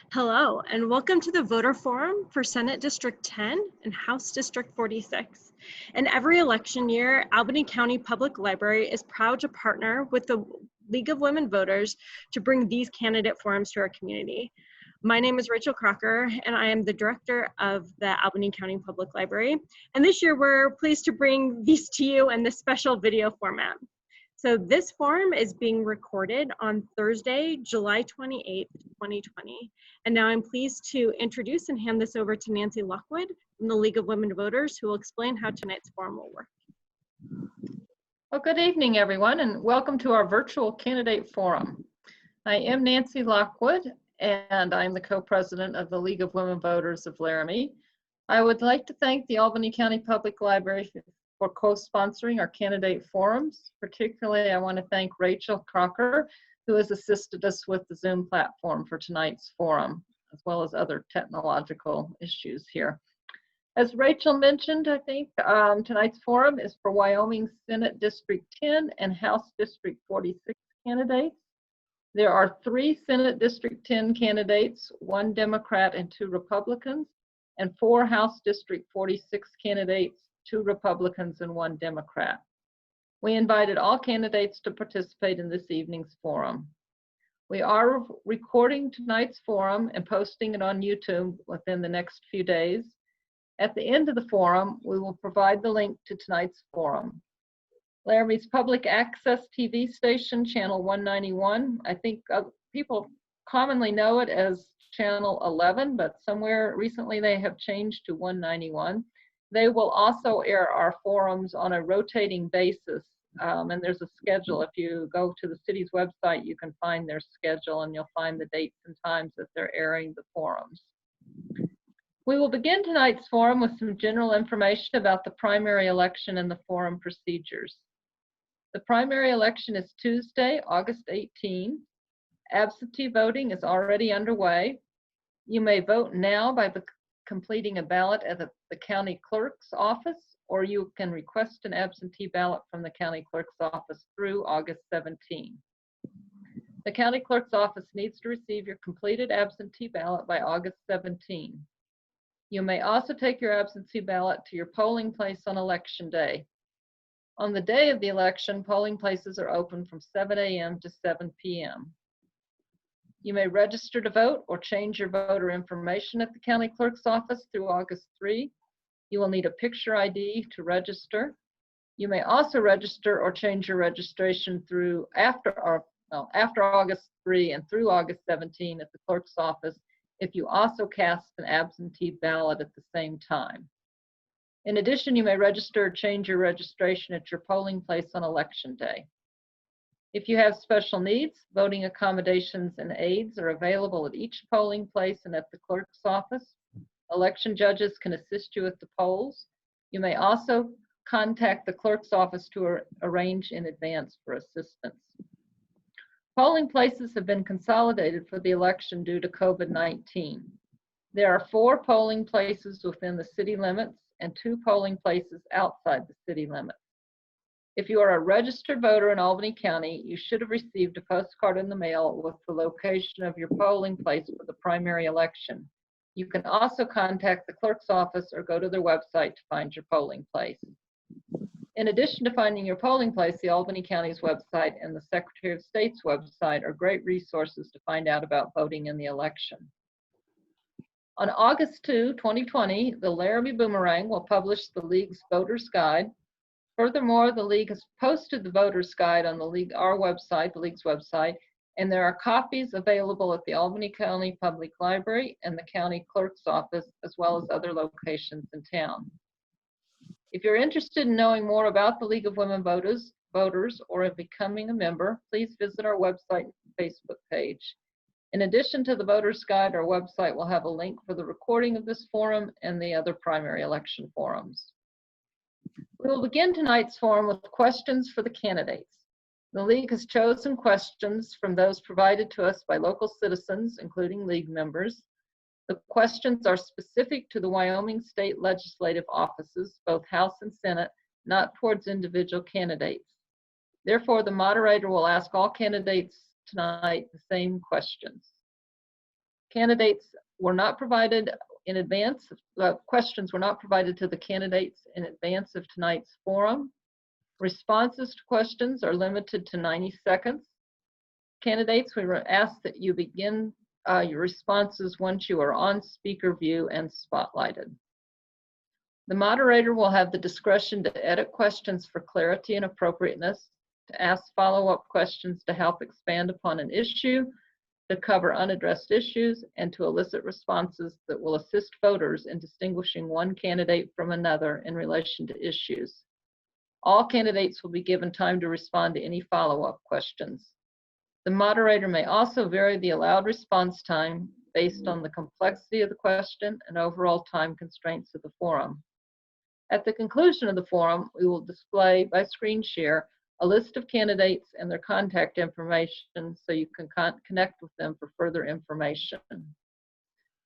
Hello, and welcome to the Voter Forum for Senate District 10 and House District 46. In every election year, Albany County Public Library is proud to partner with the League of Women Voters to bring these candidate forums to our community. My name is Rachel Crocker, and I am the director of the Albany County Public Library. And this year, we're pleased to bring these to you in this special video format. So this forum is being recorded on Thursday, July 28th, 2020. And now I'm pleased to introduce and hand this over to Nancy Lockwood from the League of Women Voters, who will explain how tonight's forum will work. Well, good evening, everyone, and welcome to our virtual candidate forum. I am Nancy Lockwood, and I'm the co-president of the League of Women Voters of Laramie. I would like to thank the Albany County Public Library for co-sponsoring our candidate forums. Particularly, I want to thank Rachel Crocker, who has assisted us with the Zoom platform for tonight's forum, as well as other technological issues here. As Rachel mentioned, I think tonight's forum is for Wyoming Senate District 10 and House District 46 candidates. There are 3 Senate District 10 candidates, 1 Democrat and 2 Republicans, and 4 House District 46 candidates, 2 Republicans and 1 Democrat. We invited all candidates to participate in this evening's forum. We are recording tonight's forum and posting it on YouTube within the next few days. At the end of the forum, we will provide the link to tonight's forum. Laramie's public access TV station, Channel 191, I think people commonly know it as Channel 11, but somewhere recently they have changed to 191. They will also air our forums on a rotating basis, and there's a schedule. If you go to the city's website, you can find their schedule and you'll find the dates and times that they're airing the forums. We will begin tonight's forum with some general information about the primary election and the forum procedures. The primary election is Tuesday, August 18. Absentee voting is already underway. You may vote now by completing a ballot at the county clerk's office, or you can request an absentee ballot from the county clerk's office through August 17. The county clerk's office needs to receive your completed absentee ballot by August 17. You may also take your absentee ballot to your polling place on election day. On the day of the election, polling places are open from 7 a.m. to 7 p.m. You may register to vote or change your voter information at the county clerk's office through August 3. You will need a picture ID to register. You may also register or change your registration through after August 3 and through August 17 at the clerk's office if you also cast an absentee ballot at the same time. In addition, you may register or change your registration at your polling place on election day. If you have special needs, voting accommodations and aids are available at each polling place and at the clerk's office. Election judges can assist you at the polls. You may also contact the clerk's office to arrange in advance for assistance. Polling places have been consolidated for the election due to COVID-19. There are 4 polling places within the city limits and 2 polling places outside the city limits. If you are a registered voter in Albany County, you should have received a postcard in the mail with the location of your polling place for the primary election. You can also contact the clerk's office or go to their website to find your polling place. In addition to finding your polling place, the Albany County's website and the Secretary of State's website are great resources to find out about voting in the election. On August 2, 2020, the Laramie Boomerang will publish the League's Voter's Guide. Furthermore, the League has posted the Voter's Guide on the League's website, and there are copies available at the Albany County Public Library and the County Clerk's Office, as well as other locations in town. If you're interested in knowing more about the League of Women Voters or in becoming a member, please visit our website and Facebook page. In addition to the Voter's Guide, our website will have a link for the recording of this forum and the other primary election forums. We will begin tonight's forum with questions for the candidates. The League has chosen questions from those provided to us by local citizens, including League members. The questions are specific to the Wyoming state legislative offices, both House and Senate, not towards individual candidates. Therefore, the moderator will ask all candidates tonight the same questions. Candidates were not provided in advance, questions were not provided to the candidates in advance of tonight's forum. Responses to questions are limited to 90 seconds. Candidates, we ask that you begin your responses once you are on speaker view and spotlighted. The moderator will have the discretion to edit questions for clarity and appropriateness, to ask follow-up questions to help expand upon an issue, to cover unaddressed issues, and to elicit responses that will assist voters in distinguishing one candidate from another in relation to issues. All candidates will be given time to respond to any follow-up questions. The moderator may also vary the allowed response time based on the complexity of the question and overall time constraints of the forum. At the conclusion of the forum, we will display by screen share a list of candidates and their contact information so you can connect with them for further information.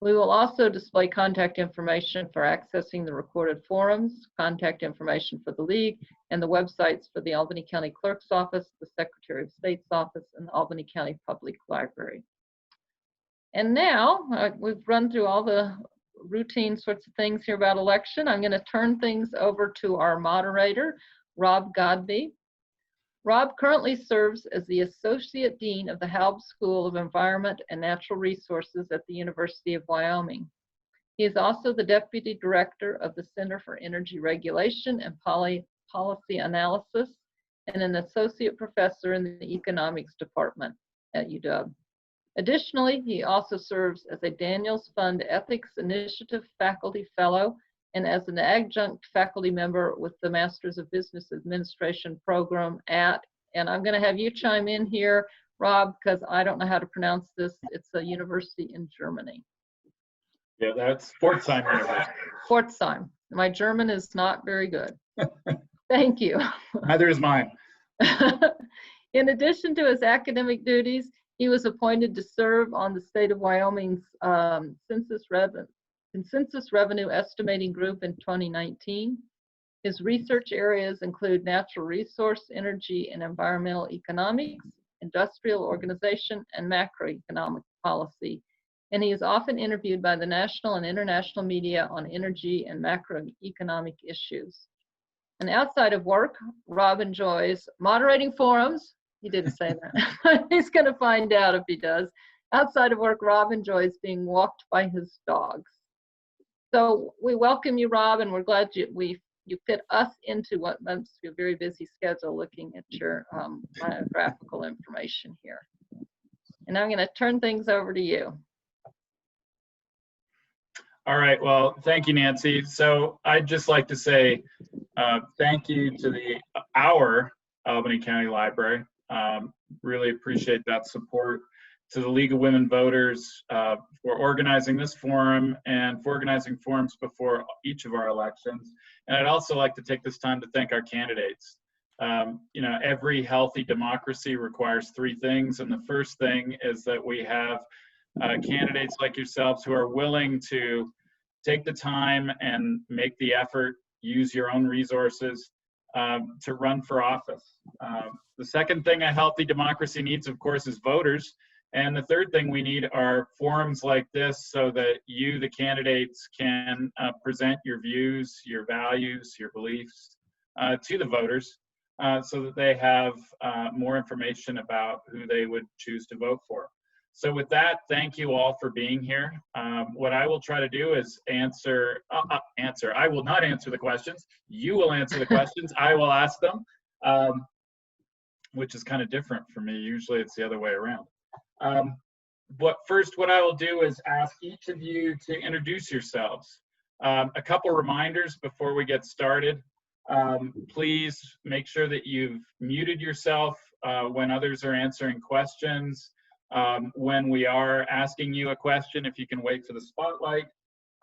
We will also display contact information for accessing the recorded forums, contact information for the League, and the websites for the Albany County Clerk's Office, the Secretary of State's Office, and the Albany County Public Library. And now, we've run through all the routine sorts of things here about election. I'm going to turn things over to our moderator, Rob Godby. Rob currently serves as the Associate Dean of the Halb School of Environment and Natural Resources at the University of Wyoming. He is also the Deputy Director of the Center for Energy Regulation and Policy Analysis and an Associate Professor in the Economics Department at UW. Additionally, he also serves as a Daniels Fund Ethics Initiative Faculty Fellow and as an adjunct faculty member with the Masters of Business Administration program at, and I'm going to have you chime in here, Rob, because I don't know how to pronounce this. It's a university in Germany. Yeah, that's Pforzheim University. Pforzheim. My German is not very good. Thank you. Neither is mine. In addition to his academic duties, he was appointed to serve on the state of Wyoming's Census Revenue Estimating Group in 2019. His research areas include natural resource, energy, and environmental economics, industrial organization, and macroeconomic policy. And he is often interviewed by the national and international media on energy and macroeconomic issues. And outside of work, Rob enjoys moderating forums. He didn't say that. He's going to find out if he does. Outside of work, Rob enjoys being walked by his dogs. So we welcome you, Rob, and we're glad you fit us into what must be a very busy schedule looking at your biographical information here. And I'm going to turn things over to you. All right, well, thank you, Nancy. So I'd just like to say thank you to our Albany County Library. Really appreciate that support. To the League of Women Voters for organizing this forum and for organizing forums before each of our elections. And I'd also like to take this time to thank our candidates. You know, every healthy democracy requires three things. And the first thing is that we have candidates like yourselves who are willing to take the time and make the effort, use your own resources to run for office. The second thing a healthy democracy needs, of course, is voters. And the third thing we need are forums like this so that you, the candidates, can present your views, your values, your beliefs to the voters so that they have more information about who they would choose to vote for. So with that, thank you all for being here. What I will try to do is I will not answer the questions. You will answer the questions. I will ask them, which is kind of different for me. Usually it's the other way around. But first, what I will do is ask each of you to introduce yourselves. A couple reminders before we get started. Please make sure that you've muted yourself when others are answering questions. When we are asking you a question, if you can wait for the spotlight.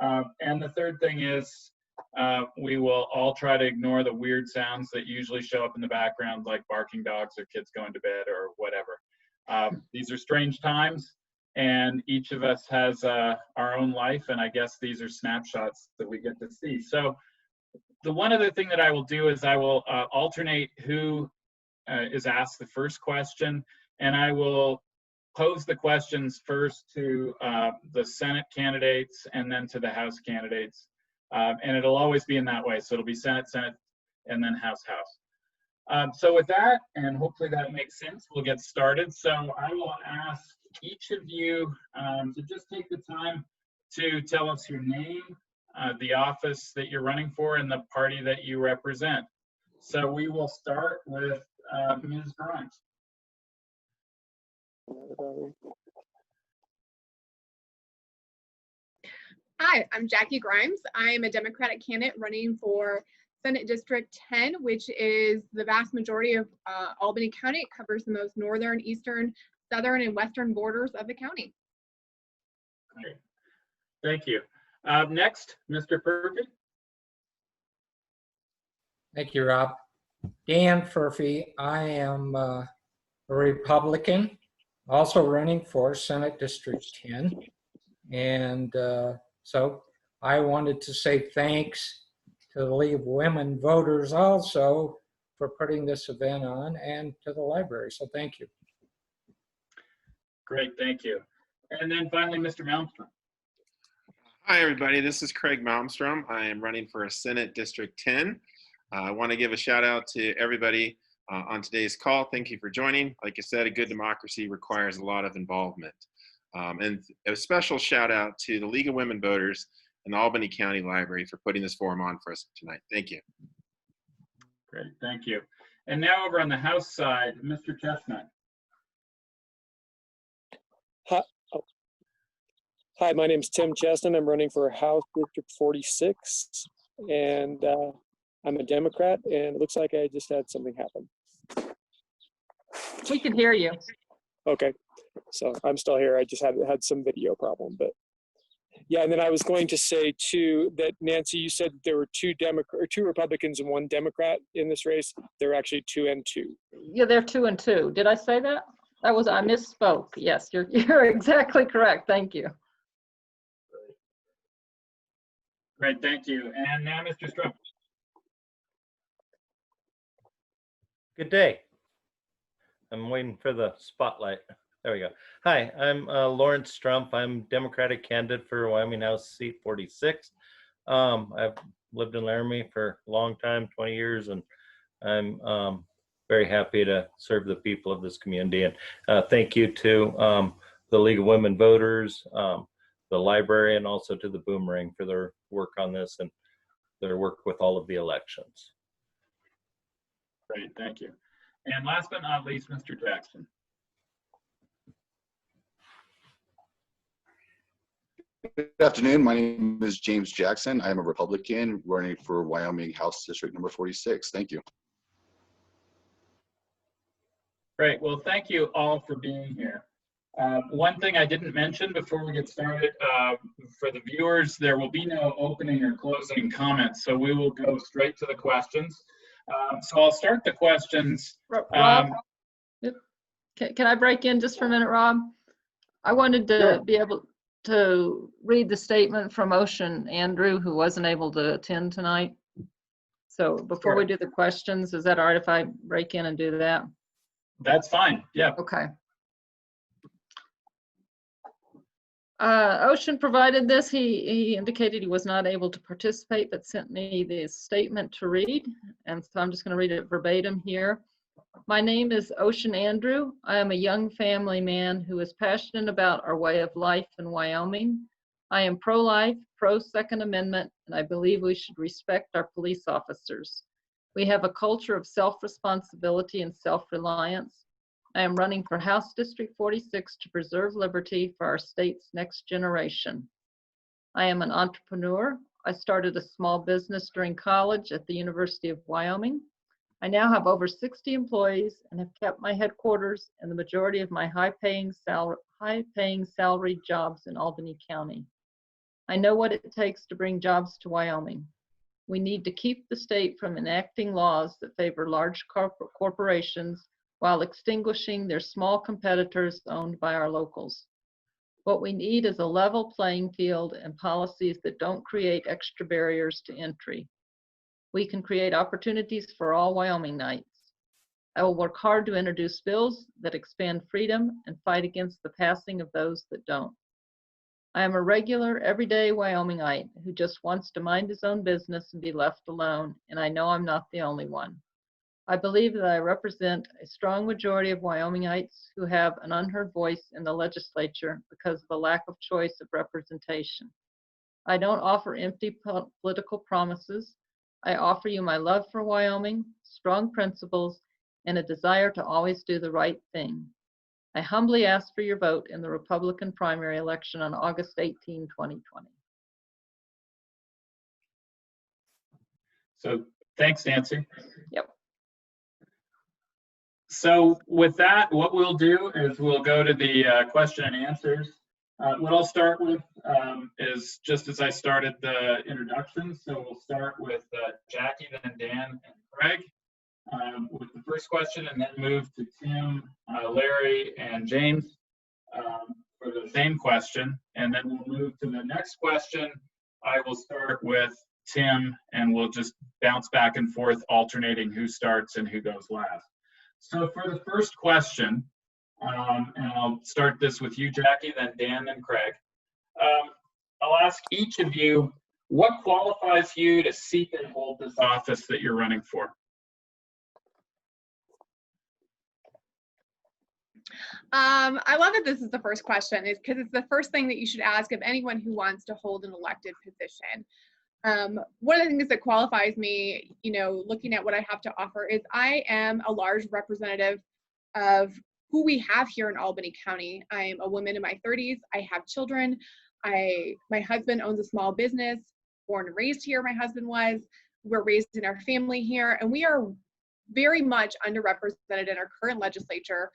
And the third thing is we will all try to ignore the weird sounds that usually show up in the background, like barking dogs or kids going to bed or whatever. These are strange times, and each of us has our own life, and I guess these are snapshots that we get to see. So the one other thing that I will do is I will alternate who is asked the first question, and I will pose the questions first to the Senate candidates and then to the House candidates. And it'll always be in that way. So it'll be Senate, Senate, and then House, House. So with that, and hopefully that makes sense, we'll get started. So I will ask each of you to just take the time to tell us your name, the office that you're running for, and the party that you represent. So we will start with Ms. Grimes. Hi, I'm Jackie Grimes. I am a Democratic candidate running for Senate District 10, which is the vast majority of Albany County. It covers the most northern, eastern, southern, and western borders of the county. Great. Thank you. Next, Mr. Purvey. Thank you, Rob. Dan Furphy. I am a Republican, also running for Senate District 10. And so I wanted to say thanks to the League of Women Voters also for putting this event on, and to the library. So thank you. Great, thank you. And then finally, Mr. Malmstrom. Hi, everybody. This is Craig Malmstrom. I am running for Senate District 10. I want to give a shout out to everybody on today's call. Thank you for joining. Like I said, a good democracy requires a lot of involvement. And a special shout out to the League of Women Voters and the Albany County Library for putting this forum on for us tonight. Thank you. Great, thank you. And now over on the House side, Mr. Chestnut. Hi, my name is Tim Chestnut. I'm running for House District 46, and I'm a Democrat, and it looks like I just had something happen. We can hear you. Okay, so I'm still here. I just had some video problem, but yeah. And then I was going to say too that Nancy, you said there were two Republicans and one Democrat in this race. There are actually 2 and 2. Yeah, they're 2 and 2. Did I say that? I misspoke. Yes, you're exactly correct. Thank you. Great, thank you. And now Mr. Strupp. Good day. I'm waiting for the spotlight. There we go. Hi, I'm Lawrence Strumpf. I'm Democratic candidate for Wyoming House seat 46. I've lived in Laramie for a long time, 20 years, and I'm very happy to serve the people of this community. And thank you to the League of Women Voters, the library, and also to the Boomerang for their work on this and their work with all of the elections. Great, thank you. And last but not least, Mr. Jackson. Good afternoon. My name is James Jackson. I am a Republican running for Wyoming House District number 46. Thank you. Great. Well, thank you all for being here. One thing I didn't mention before we get started, for the viewers, there will be no opening or closing comments, so we will go straight to the questions. So I'll start the questions. Rob, can I break in just for a minute, Rob? I wanted to be able to read the statement from Ocean Andrew, who wasn't able to attend tonight. So before we do the questions, is that all right if I break in and do that? That's fine. Yeah. Okay. Ocean provided this. He indicated he was not able to participate, but sent me this statement to read. And so I'm just going to read it verbatim here. My name is Ocean Andrew. I am a young family man who is passionate about our way of life in Wyoming. I am pro-life, pro-Second Amendment, and I believe we should respect our police officers. We have a culture of self-responsibility and self-reliance. I am running for House District 46 to preserve liberty for our state's next generation. I am an entrepreneur. I started a small business during college at the University of Wyoming. I now have over 60 employees and have kept my headquarters and the majority of my high-paying salaried jobs in Albany County. I know what it takes to bring jobs to Wyoming. We need to keep the state from enacting laws that favor large corporations while extinguishing their small competitors owned by our locals. What we need is a level playing field and policies that don't create extra barriers to entry. We can create opportunities for all Wyomingites. I will work hard to introduce bills that expand freedom and fight against the passing of those that don't. I am a regular, everyday Wyomingite who just wants to mind his own business and be left alone, and I know I'm not the only one. I believe that I represent a strong majority of Wyomingites who have an unheard voice in the legislature because of a lack of choice of representation. I don't offer empty political promises. I offer you my love for Wyoming, strong principles, and a desire to always do the right thing. I humbly ask for your vote in the Republican primary election on August 18, 2020. So thanks, Nancy. Yep. So with that, what we'll do is we'll go to the question and answers. What I'll start with is just as I started the introduction. So we'll start with Jackie, then Dan and Craig with the first question, and then move to Tim, Larry, and James for the same question. And then we'll move to the next question. I will start with Tim, and we'll just bounce back and forth, alternating who starts and who goes last. So for the first question, and I'll start this with you, Jackie, then Dan, then Craig. I'll ask each of you, what qualifies you to seek and hold this office that you're running for? I love that this is the first question, is because it's the first thing that you should ask of anyone who wants to hold an elected position. One of the things that qualifies me, looking at what I have to offer, is I am a large representative of who we have here in Albany County. I'm a woman in my 30s. I have children. My husband owns a small business, born and raised here, my husband was. We're raised in our family here, and we are very much underrepresented in our current legislature,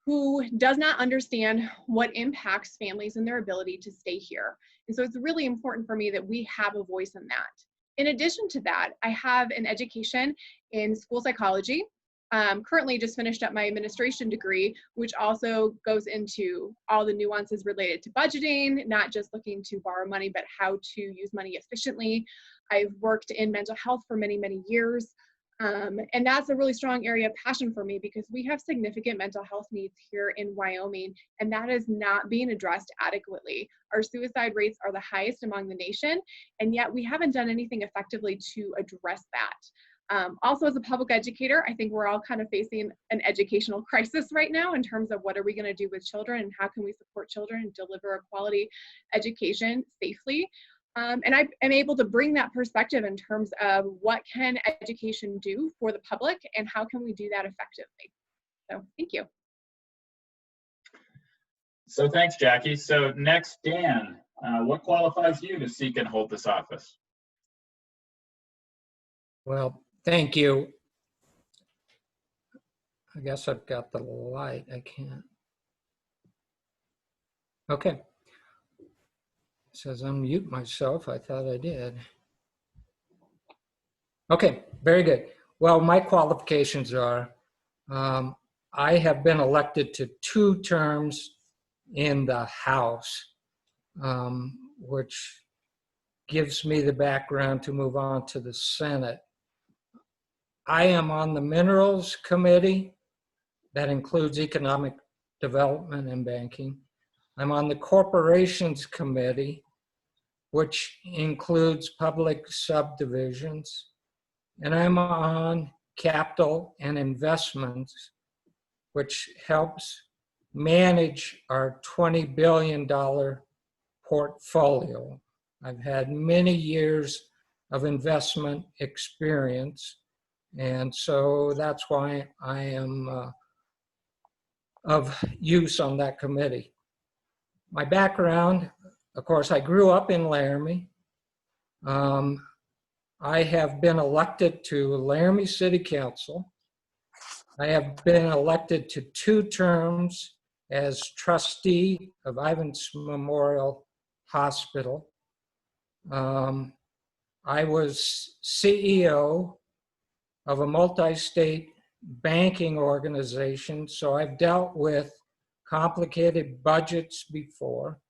who does not understand what impacts families and their ability to stay here. And so it's really important for me that we have a voice in that. In addition to that, I have an education in school psychology. Currently just finished up my administration degree, which also goes into all the nuances related to budgeting, not just looking to borrow money, but how to use money efficiently. I've worked in mental health for many, many years. And that's a really strong area of passion for me, because we have significant mental health needs here in Wyoming, and that is not being addressed adequately. Our suicide rates are the highest among the nation, and yet we haven't done anything effectively to address that. Also, as a public educator, I think we're all kind of facing an educational crisis right now in terms of what are we going to do with children and how can we support children and deliver a quality education safely. And I am able to bring that perspective in terms of what can education do for the public and how can we do that effectively. So thank you. So thanks, Jackie. So next, Dan, what qualifies you to seek and hold this office? Well, thank you. I guess I've got the light. I can't. Okay. It says unmute myself. I thought I did. Okay, very good. Well, my qualifications are, I have been elected to 2 terms in the House, which gives me the background to move on to the Senate. I am on the Minerals Committee. That includes economic development and banking. I'm on the Corporations Committee, which includes public subdivisions. And I'm on Capital and Investments, which helps manage our $20 billion portfolio. I've had many years of investment experience, and so that's why I am of use on that committee. My background, of course, I grew up in Laramie. I have been elected to Laramie City Council. I have been elected to 2 terms as trustee of Ivans Memorial Hospital. I was CEO of a multi-state banking organization, so I've dealt with complicated budgets before.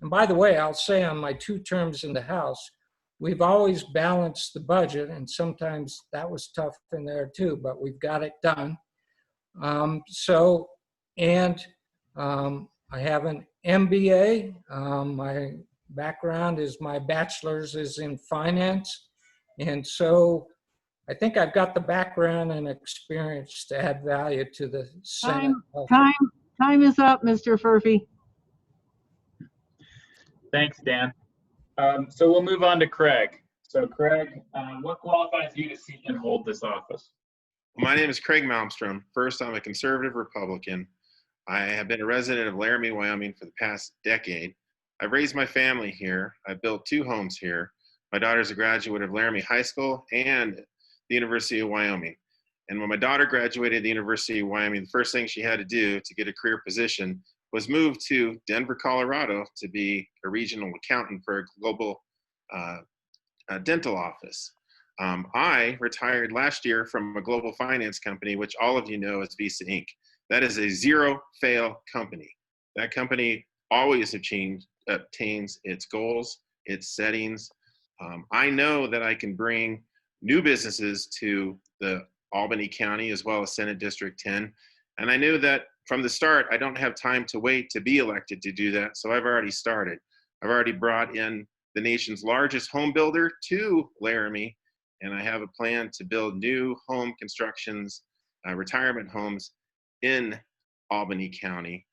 And by the way, I'll say on my 2 terms in the House, we've always balanced the budget, and sometimes that was tough in there too, but we've got it done. I have an MBA. My background is my bachelor's is in finance. And so I think I've got the background and experience to add value to the Senate. Time is up, Mr. Furphy. Thanks, Dan. So we'll move on to Craig. So Craig, what qualifies you to seek and hold this office? My name is Craig Malmstrom. First, I'm a conservative Republican. I have been a resident of Laramie, Wyoming for the past decade. I've raised my family here. I've built 2 homes here. My daughter's a graduate of Laramie High School and the University of Wyoming. And when my daughter graduated the University of Wyoming, the first thing she had to do to get a career position was move to Denver, Colorado to be a regional accountant for a global dental office. I retired last year from a global finance company, which all of you know is Visa Inc. That is a zero-fail company. That company always obtains its goals, its settings. I know that I can bring new businesses to the Albany County as well as Senate District 10. And I knew that from the start, I don't have time to wait to be elected to do that. So I've already started. I've already brought in the nation's largest home builder to Laramie, and I have a plan to build new home constructions, retirement homes in Albany County.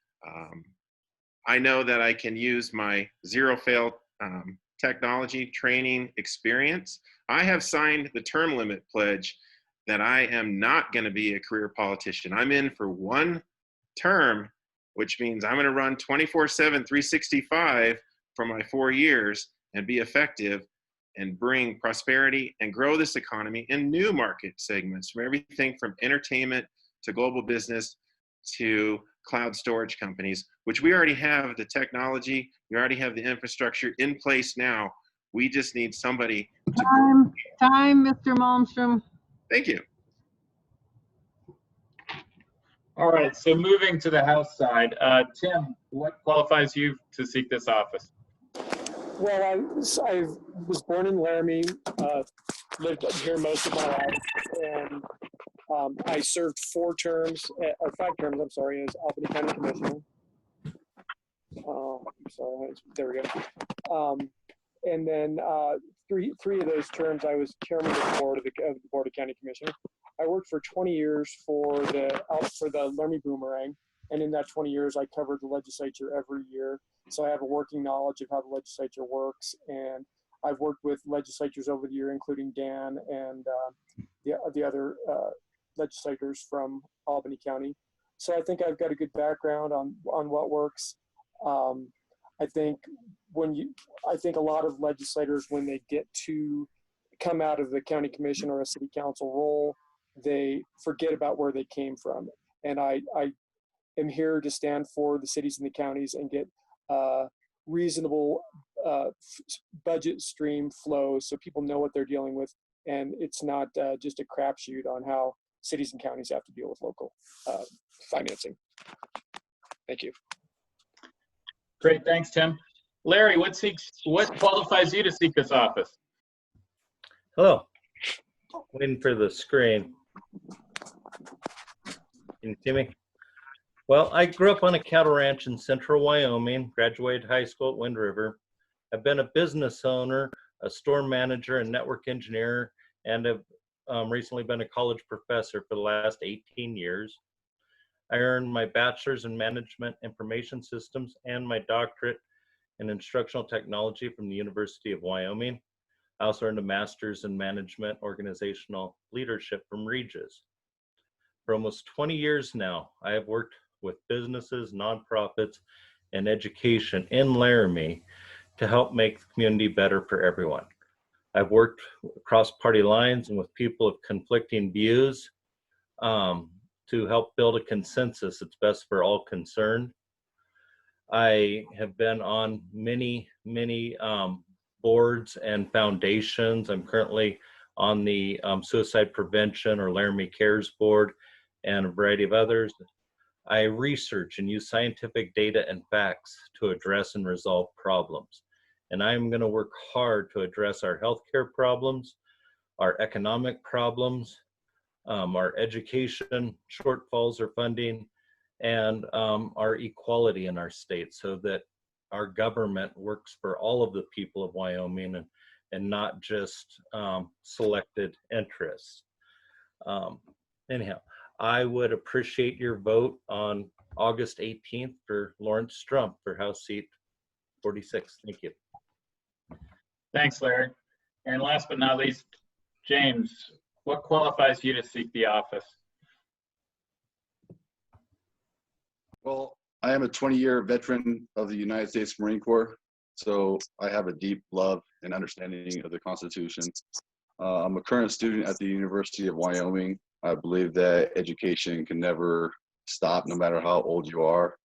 I know that I can use my zero-fail technology training experience. I have signed the term limit pledge that I am not going to be a career politician. I'm in for 1 term, which means I'm going to run 24/7, 365 for my 4 years and be effective and bring prosperity and grow this economy in new market segments, from everything from entertainment to global business to cloud storage companies, which we already have the technology, we already have the infrastructure in place now. We just need somebody to Time, Mr. Malmstrom. Thank you. All right, so moving to the House side, Tim, what qualifies you to seek this office? Well, I was born in Laramie, lived here most of my life, and I served 4 terms, or 5 terms, I'm sorry, as Albany County Commissioner. I'm sorry, there we go. And then three of those terms, I was chairman of the board of the County Commissioner. I worked for 20 years for the Laramie Boomerang, and in that 20 years, I covered the legislature every year. So I have a working knowledge of how the legislature works, and I've worked with legislatures over the year, including Dan and the other legislators from Albany County. So I think I've got a good background on what works. I think a lot of legislators, when they get to come out of the county commission or a city council role, they forget about where they came from. And I am here to stand for the cities and the counties and get reasonable budget stream flow so people know what they're dealing with, and it's not just a crapshoot on how cities and counties have to deal with local financing. Thank you. Great, thanks, Tim. Larry, what qualifies you to seek this office? Hello. Waiting for the screen. Can you see me? Well, I grew up on a cattle ranch in central Wyoming, graduated high school at Wind River. I've been a business owner, a store manager, and network engineer, and have recently been a college professor for the last 18 years. I earned my bachelor's in management information systems and my doctorate in instructional technology from the University of Wyoming. I also earned a master's in management organizational leadership from Regis. For almost 20 years now, I have worked with businesses, nonprofits, and education in Laramie to help make the community better for everyone. I've worked across party lines and with people of conflicting views to help build a consensus that's best for all concerned. I have been on many boards and foundations. I'm currently on the Suicide Prevention or Laramie Cares Board and a variety of others. I research and use scientific data and facts to address and resolve problems. And I'm going to work hard to address our healthcare problems, our economic problems, our education shortfalls or funding, and our equality in our state, so that our government works for all of the people of Wyoming and not just selected interests. Anyhow, I would appreciate your vote on August 18th for Lawrence Strump for House Seat 46. Thank you. Thanks, Larry. And last but not least, James, what qualifies you to seek the office? Well, I am a 20-year veteran of the United States Marine Corps, so I have a deep love and understanding of the Constitution. I'm a current student at the University of Wyoming. I believe that education can never stop, no matter how old you are.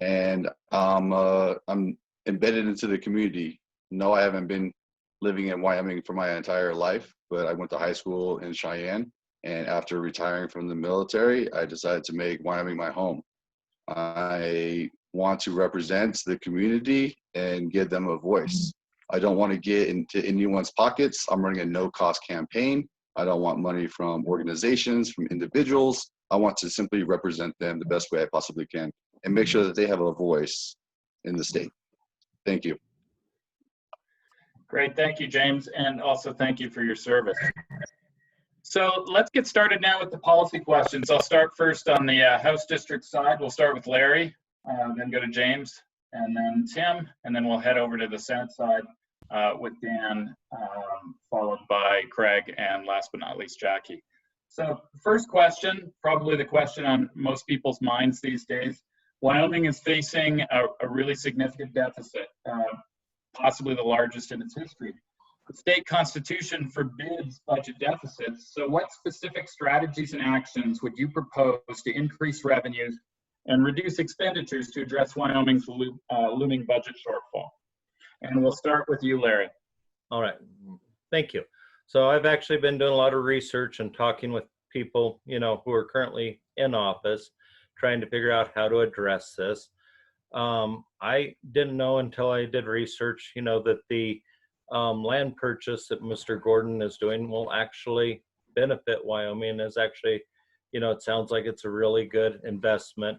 And I'm embedded into the community. No, I haven't been living in Wyoming for my entire life, but I went to high school in Cheyenne. And after retiring from the military, I decided to make Wyoming my home. I want to represent the community and give them a voice. I don't want to get into anyone's pockets. I'm running a no-cost campaign. I don't want money from organizations, from individuals. I want to simply represent them the best way I possibly can and make sure that they have a voice in the state. Thank you. Great, thank you, James, and also thank you for your service. So let's get started now with the policy questions. I'll start first on the House District side. We'll start with Larry, then go to James, and then Tim, and then we'll head over to the Senate side with Dan, followed by Craig, and last but not least, Jackie. So first question, probably the question on most people's minds these days. Wyoming is facing a really significant deficit, possibly the largest in its history. The state constitution forbids budget deficits. So what specific strategies and actions would you propose to increase revenues and reduce expenditures to address Wyoming's looming budget shortfall? And we'll start with you, Larry. All right, thank you. So I've actually been doing a lot of research and talking with people, you know, who are currently in office, trying to figure out how to address this. I didn't know until I did research, you know, that the land purchase that Mr. Gordon is doing will actually benefit Wyoming. Is actually, you know, it sounds like it's a really good investment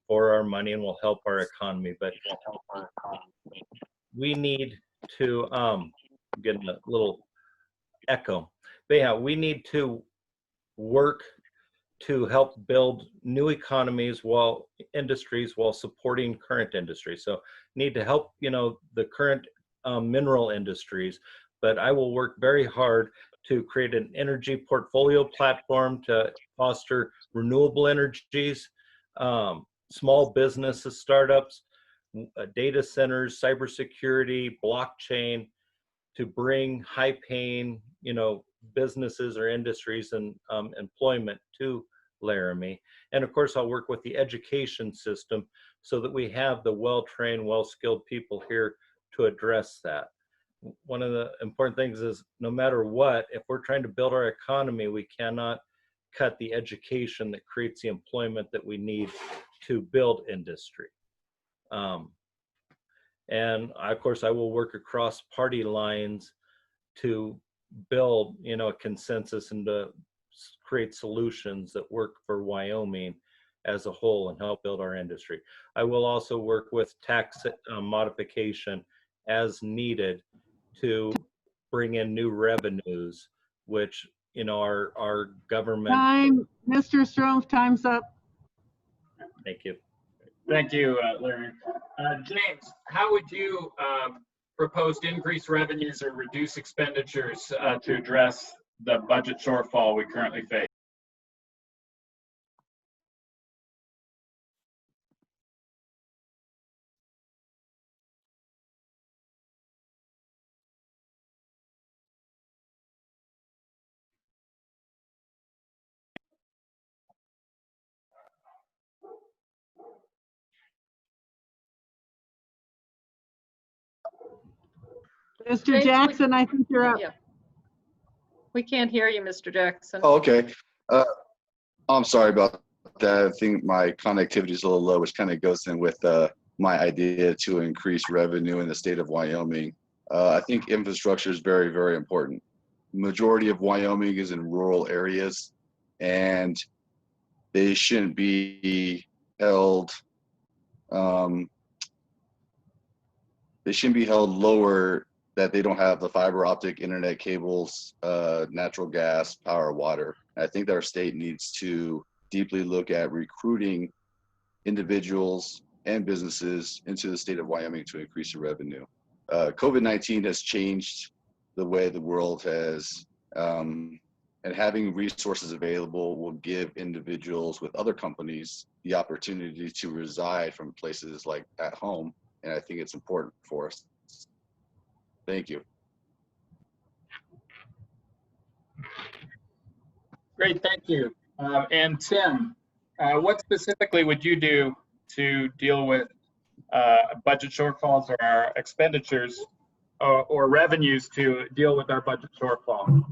for our money and will help our economy. But we need to get a little echo. But yeah, we need to work to help build new economies industries while supporting current industries. So need to help, you know, the current mineral industries, but I will work very hard to create an energy portfolio platform to foster renewable energies, small businesses, startups, data centers, cybersecurity, blockchain, to bring high-paying, you know, businesses or industries and employment to Laramie. And of course, I'll work with the education system so that we have the well-trained, well-skilled people here to address that. One of the important things is no matter what, if we're trying to build our economy, we cannot cut the education that creates the employment that we need to build industry. And of course, I will work across party lines to build, you know, a consensus and to create solutions that work for Wyoming as a whole and help build our industry. I will also work with tax modification as needed to bring in new revenues, which, you know, our government. Time, Mr. Stromf, time's up. Thank you. Thank you, Larry. James, how would you propose to increase revenues or reduce expenditures to address the budget shortfall we currently face? Mr. James, Jackson, I think you're up. Yeah. We can't hear you, Mr. Jackson. Oh, okay. I'm sorry about that. I think my connectivity is a little low, which kind of goes in with my idea to increase revenue in the state of Wyoming. I think infrastructure is very, very important. Majority of Wyoming is in rural areas. and they shouldn't be held lower, that they don't have the fiber optic internet cables, natural gas, power, water. I think that our state needs to deeply look at recruiting individuals and businesses into the state of Wyoming to increase the revenue. COVID-19 has changed the way the world has, and having resources available will give individuals with other companies the opportunity to reside from places like at home. And I think it's important for us. Thank you. Great, thank you. And Tim, what specifically would you do to deal with budget shortfalls or our expenditures or revenues to deal with our budget shortfall?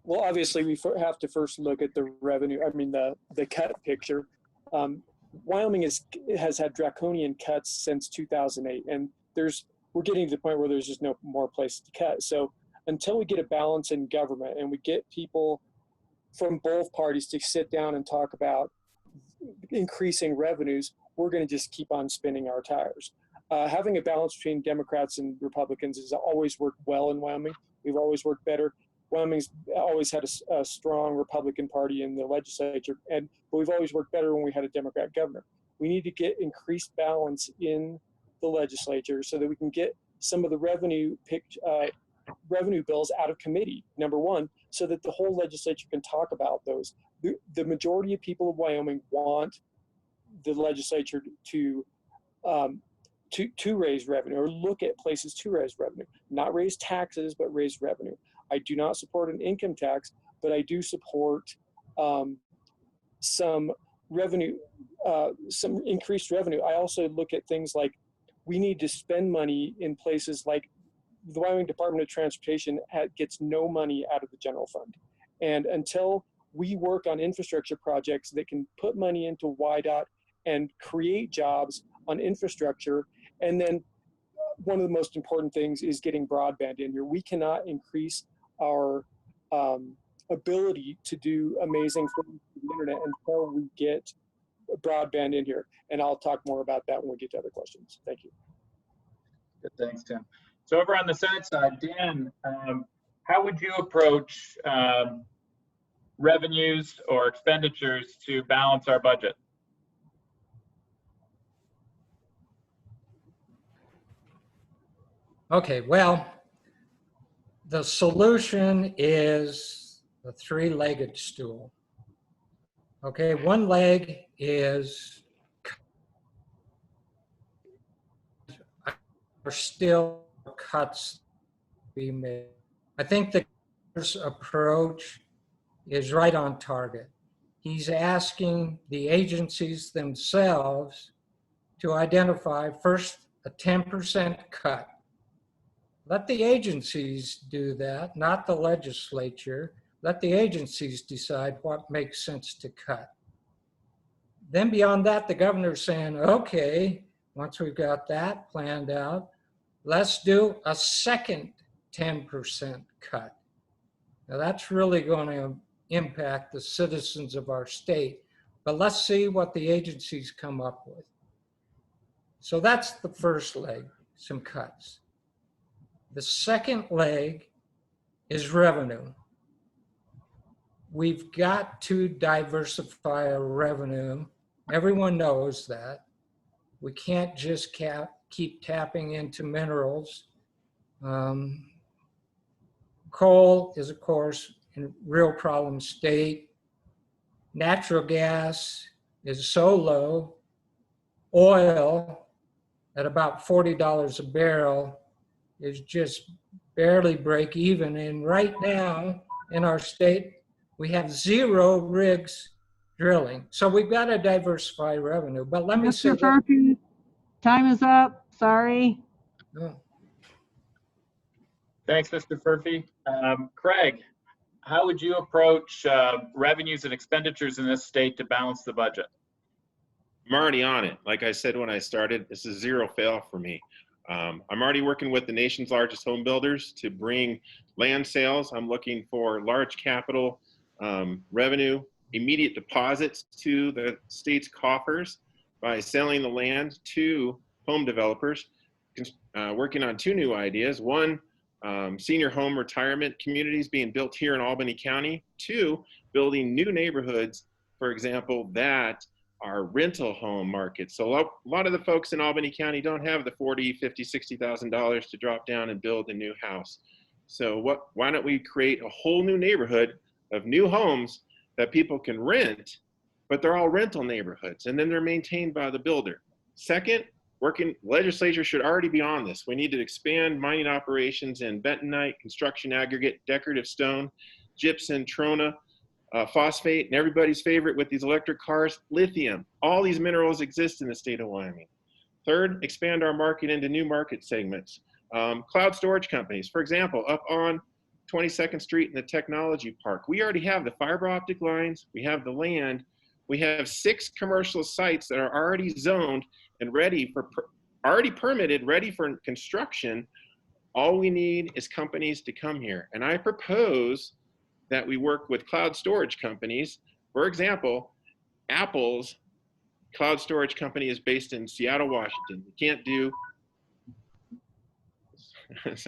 Well, obviously, we have to first look at the revenue. I mean, the cut picture. Wyoming has had draconian cuts since 2008, and we're getting to the point where there's just no more place to cut. So until we get a balance in government and we get people from both parties to sit down and talk about increasing revenues, we're going to just keep on spinning our tires. Having a balance between Democrats and Republicans has always worked well in Wyoming. We've always worked better. Wyoming's always had a strong Republican Party in the legislature, but we've always worked better when we had a Democrat governor. We need to get increased balance in the legislature so that we can get some of the revenue bills out of committee, number one, so that the whole legislature can talk about those. The majority of people of Wyoming want the legislature to raise revenue, or look at places to raise revenue, not raise taxes, but raise revenue. I do not support an income tax, but I do support some revenue, some increased revenue. I also look at things like, we need to spend money in places like the Wyoming Department of Transportation gets no money out of the general fund. And until we work on infrastructure projects that can put money into YDOT and create jobs on infrastructure, and then one of the most important things is getting broadband in here. We cannot increase our ability to do amazing things with the internet until we get broadband in here. And I'll talk more about that when we get to other questions. Thank you. Good, thanks, Tim. So over on the Senate side, Dan, how would you approach revenues or expenditures to balance our budget? Okay, well, the solution is the three-legged stool. Okay, one leg is are still cuts to be made. I think the governor's approach is right on target. He's asking the agencies themselves to identify first a 10% cut. Let the agencies do that, not the legislature. Let the agencies decide what makes sense to cut. Then beyond that, the governor's saying, okay, once we've got that planned out, let's do a second 10% cut. Now that's really going to impact the citizens of our state, but let's see what the agencies come up with. So that's the first leg, some cuts. The second leg is revenue. We've got to diversify our revenue. Everyone knows that. We can't just keep tapping into minerals. Coal is, of course, in a real problem state. Natural gas is so low. Oil at about $40 a barrel is just barely break even. And right now in our state, we have 0 rigs drilling. So we've got to diversify revenue. But let me say, Mr. Furphy, time is up. Sorry. oh, Thanks, Mr. Furphy. Craig, how would you approach revenues and expenditures in this state to balance the budget? I'm already on it. Like I said when I started, this is zero fail for me. I'm already working with the nation's largest home builders to bring land sales. I'm looking for large capital revenue, immediate deposits to the state's coffers by selling the land to home developers. Working on 2 new ideas. 1, senior home retirement communities being built here in Albany County. 2, building new neighborhoods, for example, that are rental home markets. So a lot of the folks in Albany County don't have the $40,000, $50,000, $60,000 to drop down and build a new house. So why don't we create a whole new neighborhood of new homes that people can rent, but they're all rental neighborhoods, and then they're maintained by the builder. Second, legislature should already be on this. We need to expand mining operations in bentonite, construction aggregate, decorative stone, gypsum, trona, phosphate, and everybody's favorite with these electric cars, lithium. All these minerals exist in the state of Wyoming. Third, expand our market into new market segments. Cloud storage companies, for example, up on 22nd Street in the Technology Park. We already have the fiber optic lines, we have the land, we have 6 commercial sites that are already zoned and ready for, already permitted, ready for construction. All we need is companies to come here. And I propose that we work with cloud storage companies. For example, Apple's cloud storage company is based in Seattle, Washington. You can't do,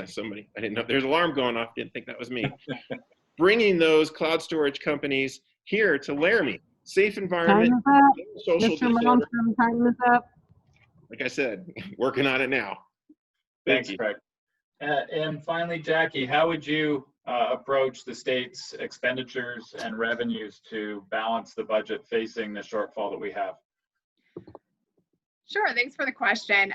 somebody, I didn't know, there's an alarm going off, didn't think that was me. Bringing those cloud storage companies here to Laramie. Safe environment, Time is up. social Mr. disorder. Malmstrom, time is up. Like I said, working on it now. Thank Thanks, you. Craig. And finally, Jackie, how would you approach the state's expenditures and revenues to balance the budget facing the shortfall that we have? Sure, thanks for the question.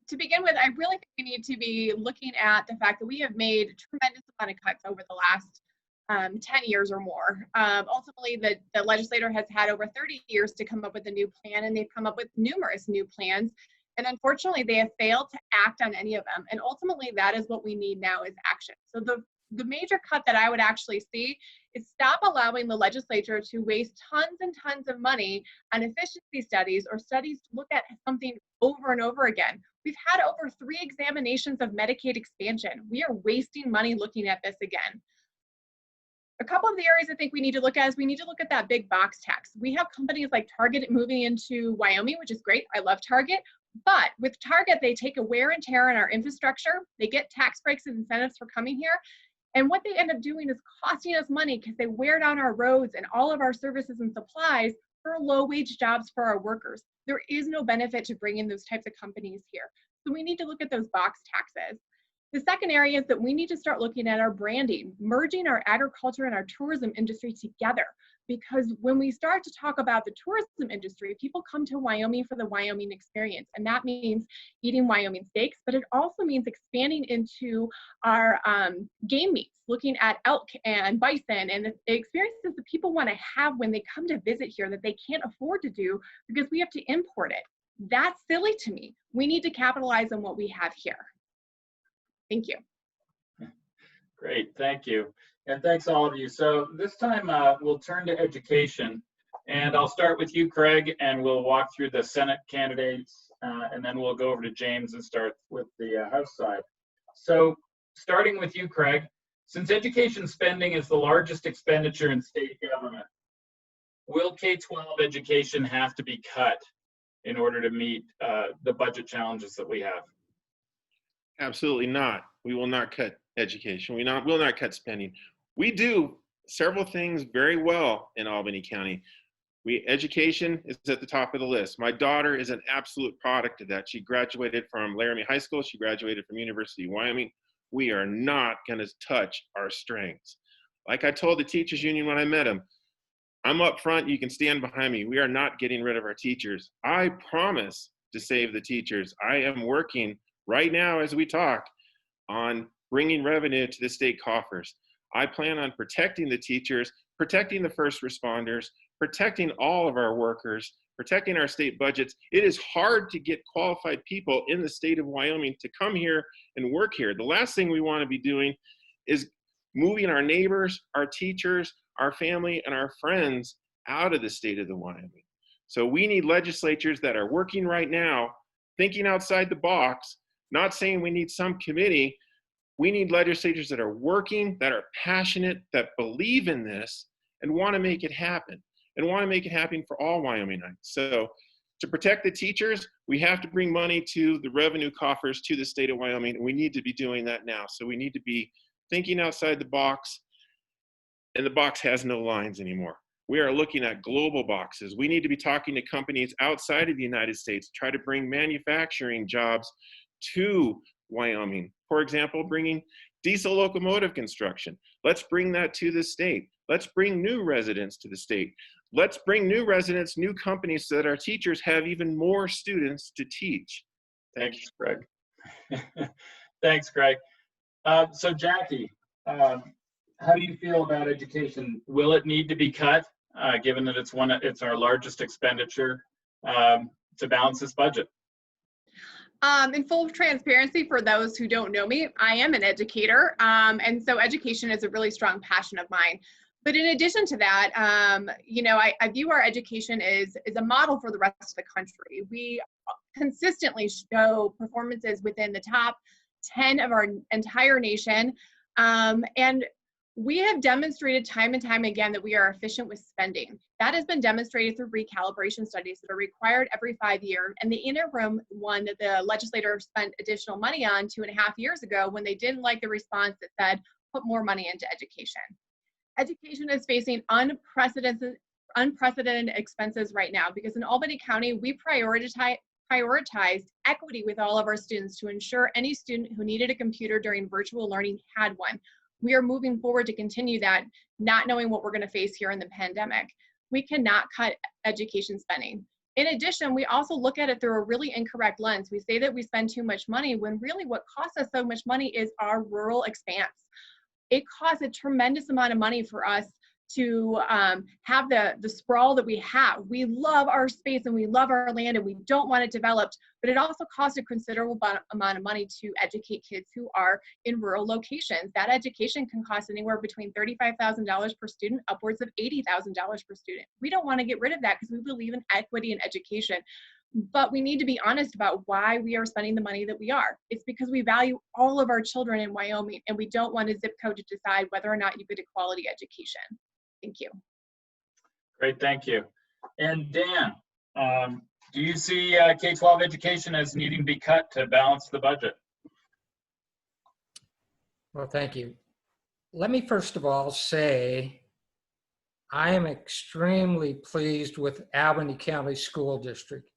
To begin with, I really think we need to be looking at the fact that we have made a tremendous amount of cuts over the last 10 years or more. Ultimately, the legislator has had over 30 years to come up with a new plan, and they've come up with numerous new plans. And unfortunately, they have failed to act on any of them. And ultimately, that is what we need now is action. So the major cut that I would actually see is stop allowing the legislature to waste tons and tons of money on efficiency studies or studies to look at something over and over again. We've had over 3 examinations of Medicaid expansion. We are wasting money looking at this again. A couple of the areas I think we need to look at is we need to look at that big box tax. We have companies like Target moving into Wyoming, which is great. I love Target. But with Target, they take a wear and tear on our infrastructure. They get tax breaks and incentives for coming here. And what they end up doing is costing us money because they wear down our roads and all of our services and supplies for low-wage jobs for our workers. There is no benefit to bringing those types of companies here. So we need to look at those box taxes. The second area is that we need to start looking at our branding, merging our agriculture and our tourism industry together. Because when we start to talk about the tourism industry, people come to Wyoming for the Wyoming experience. And that means eating Wyoming steaks, but it also means expanding into our game meats, looking at elk and bison and the experiences that people want to have when they come to visit here that they can't afford to do because we have to import it. That's silly to me. We need to capitalize on what we have here. Thank you. Great, thank you. And thanks all of you. So this time we'll turn to education, and I'll start with you, Craig, and we'll walk through the Senate candidates, and then we'll go over to James and start with the House side. So starting with you, Craig, since education spending is the largest expenditure in state government, will K-12 education have to be cut in order to meet the budget challenges that we have? Absolutely not. We will not cut education. We will not cut spending. We do several things very well in Albany County. Education is at the top of the list. My daughter is an absolute product of that. She graduated from Laramie High School. She graduated from University of Wyoming. We are not going to touch our strengths. Like I told the teachers union when I met them, I'm up front, you can stand behind me. We are not getting rid of our teachers. I promise to save the teachers. I am working right now as we talk on bringing revenue to the state coffers. I plan on protecting the teachers, protecting the first responders, protecting all of our workers, protecting our state budgets. It is hard to get qualified people in the state of Wyoming to come here and work here. The last thing we want to be doing is moving our neighbors, our teachers, our family, and our friends out of the state of the Wyoming. So we need legislatures that are working right now, thinking outside the box, Not saying we need some committee. We need legislators that are working, that are passionate, that believe in this and want to make it happen, and want to make it happen for all Wyomingites. So to protect the teachers, we have to bring money to the revenue coffers to the state of Wyoming, and we need to be doing that now. So we need to be thinking outside the box, and the box has no lines anymore. We are looking at global boxes. We need to be talking to companies outside of the United States, try to bring manufacturing jobs to Wyoming. For example, bringing diesel locomotive construction. Let's bring that to the state. Let's bring new residents to the state. Let's bring new residents, new companies, so that our teachers have even more students to teach. Thanks, Greg. Thanks, Greg. So Jackie, how do you feel about education? Will it need to be cut, given that it's our largest expenditure, to balance this budget? In full transparency, for those who don't know me, I am an educator, and so education is a really strong passion of mine. But in addition to that, you know, I view our education as a model for the rest of the country. We consistently show performances within the top 10 of our entire nation, and we have demonstrated time and time again that we are efficient with spending. That has been demonstrated through recalibration studies that are required every 5 years. And the interim one that the legislator spent additional money on 2.5 years ago, when they didn't like the response that said, put more money into education. Education is facing unprecedented expenses right now, because in Albany County, we prioritized equity with all of our students to ensure any student who needed a computer during virtual learning had one. We are moving forward to continue that, not knowing what we're going to face here in the pandemic. We cannot cut education spending. In addition, we also look at it through a really incorrect lens. We say that we spend too much money, when really what costs us so much money is our rural expanse. It costs a tremendous amount of money for us to have the sprawl that we have. We love our space and we love our land and we don't want it developed, but it also costs a considerable amount of money to educate kids who are in rural locations. That education can cost anywhere between $35,000 per student, upwards of $80,000 per student. We don't want to get rid of that, because we believe in equity in education. But we need to be honest about why we are spending the money that we are. It's because we value all of our children in Wyoming, and we don't want a zip code to decide whether or not you get a quality education. Thank you. Great, thank you. And Dan, do you see K-12 education as needing to be cut to balance the budget? Well, thank you. Let me first of all say I am extremely pleased with Albany County School District.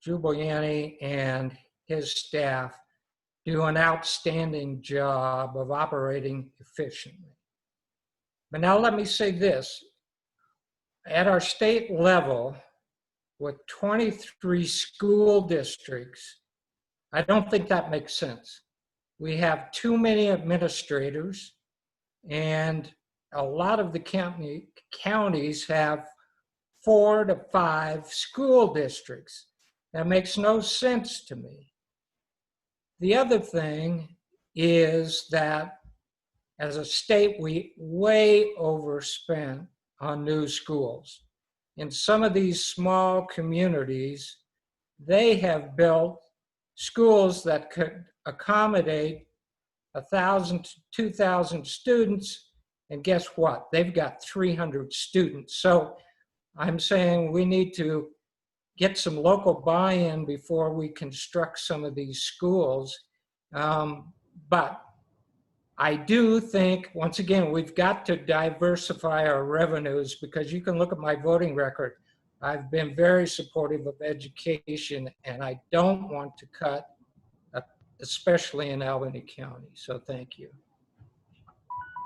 Drew Boyani and his staff do an outstanding job of operating efficiently. But now let me say this. At our state level, with 23 school districts, I don't think that makes sense. We have too many administrators, and a lot of the counties have 4 to 5 school districts. That makes no sense to me. The other thing is that as a state, we way overspent on new schools. In some of these small communities, they have built schools that could accommodate 1,000 to 2,000 students, and guess what? They've got 300 students. So I'm saying we need to get some local buy-in before we construct some of these schools. But I do think, once again, we've got to diversify our revenues, because you can look at my voting record. I've been very supportive of education, and I don't want to cut, especially in Albany County. So thank you.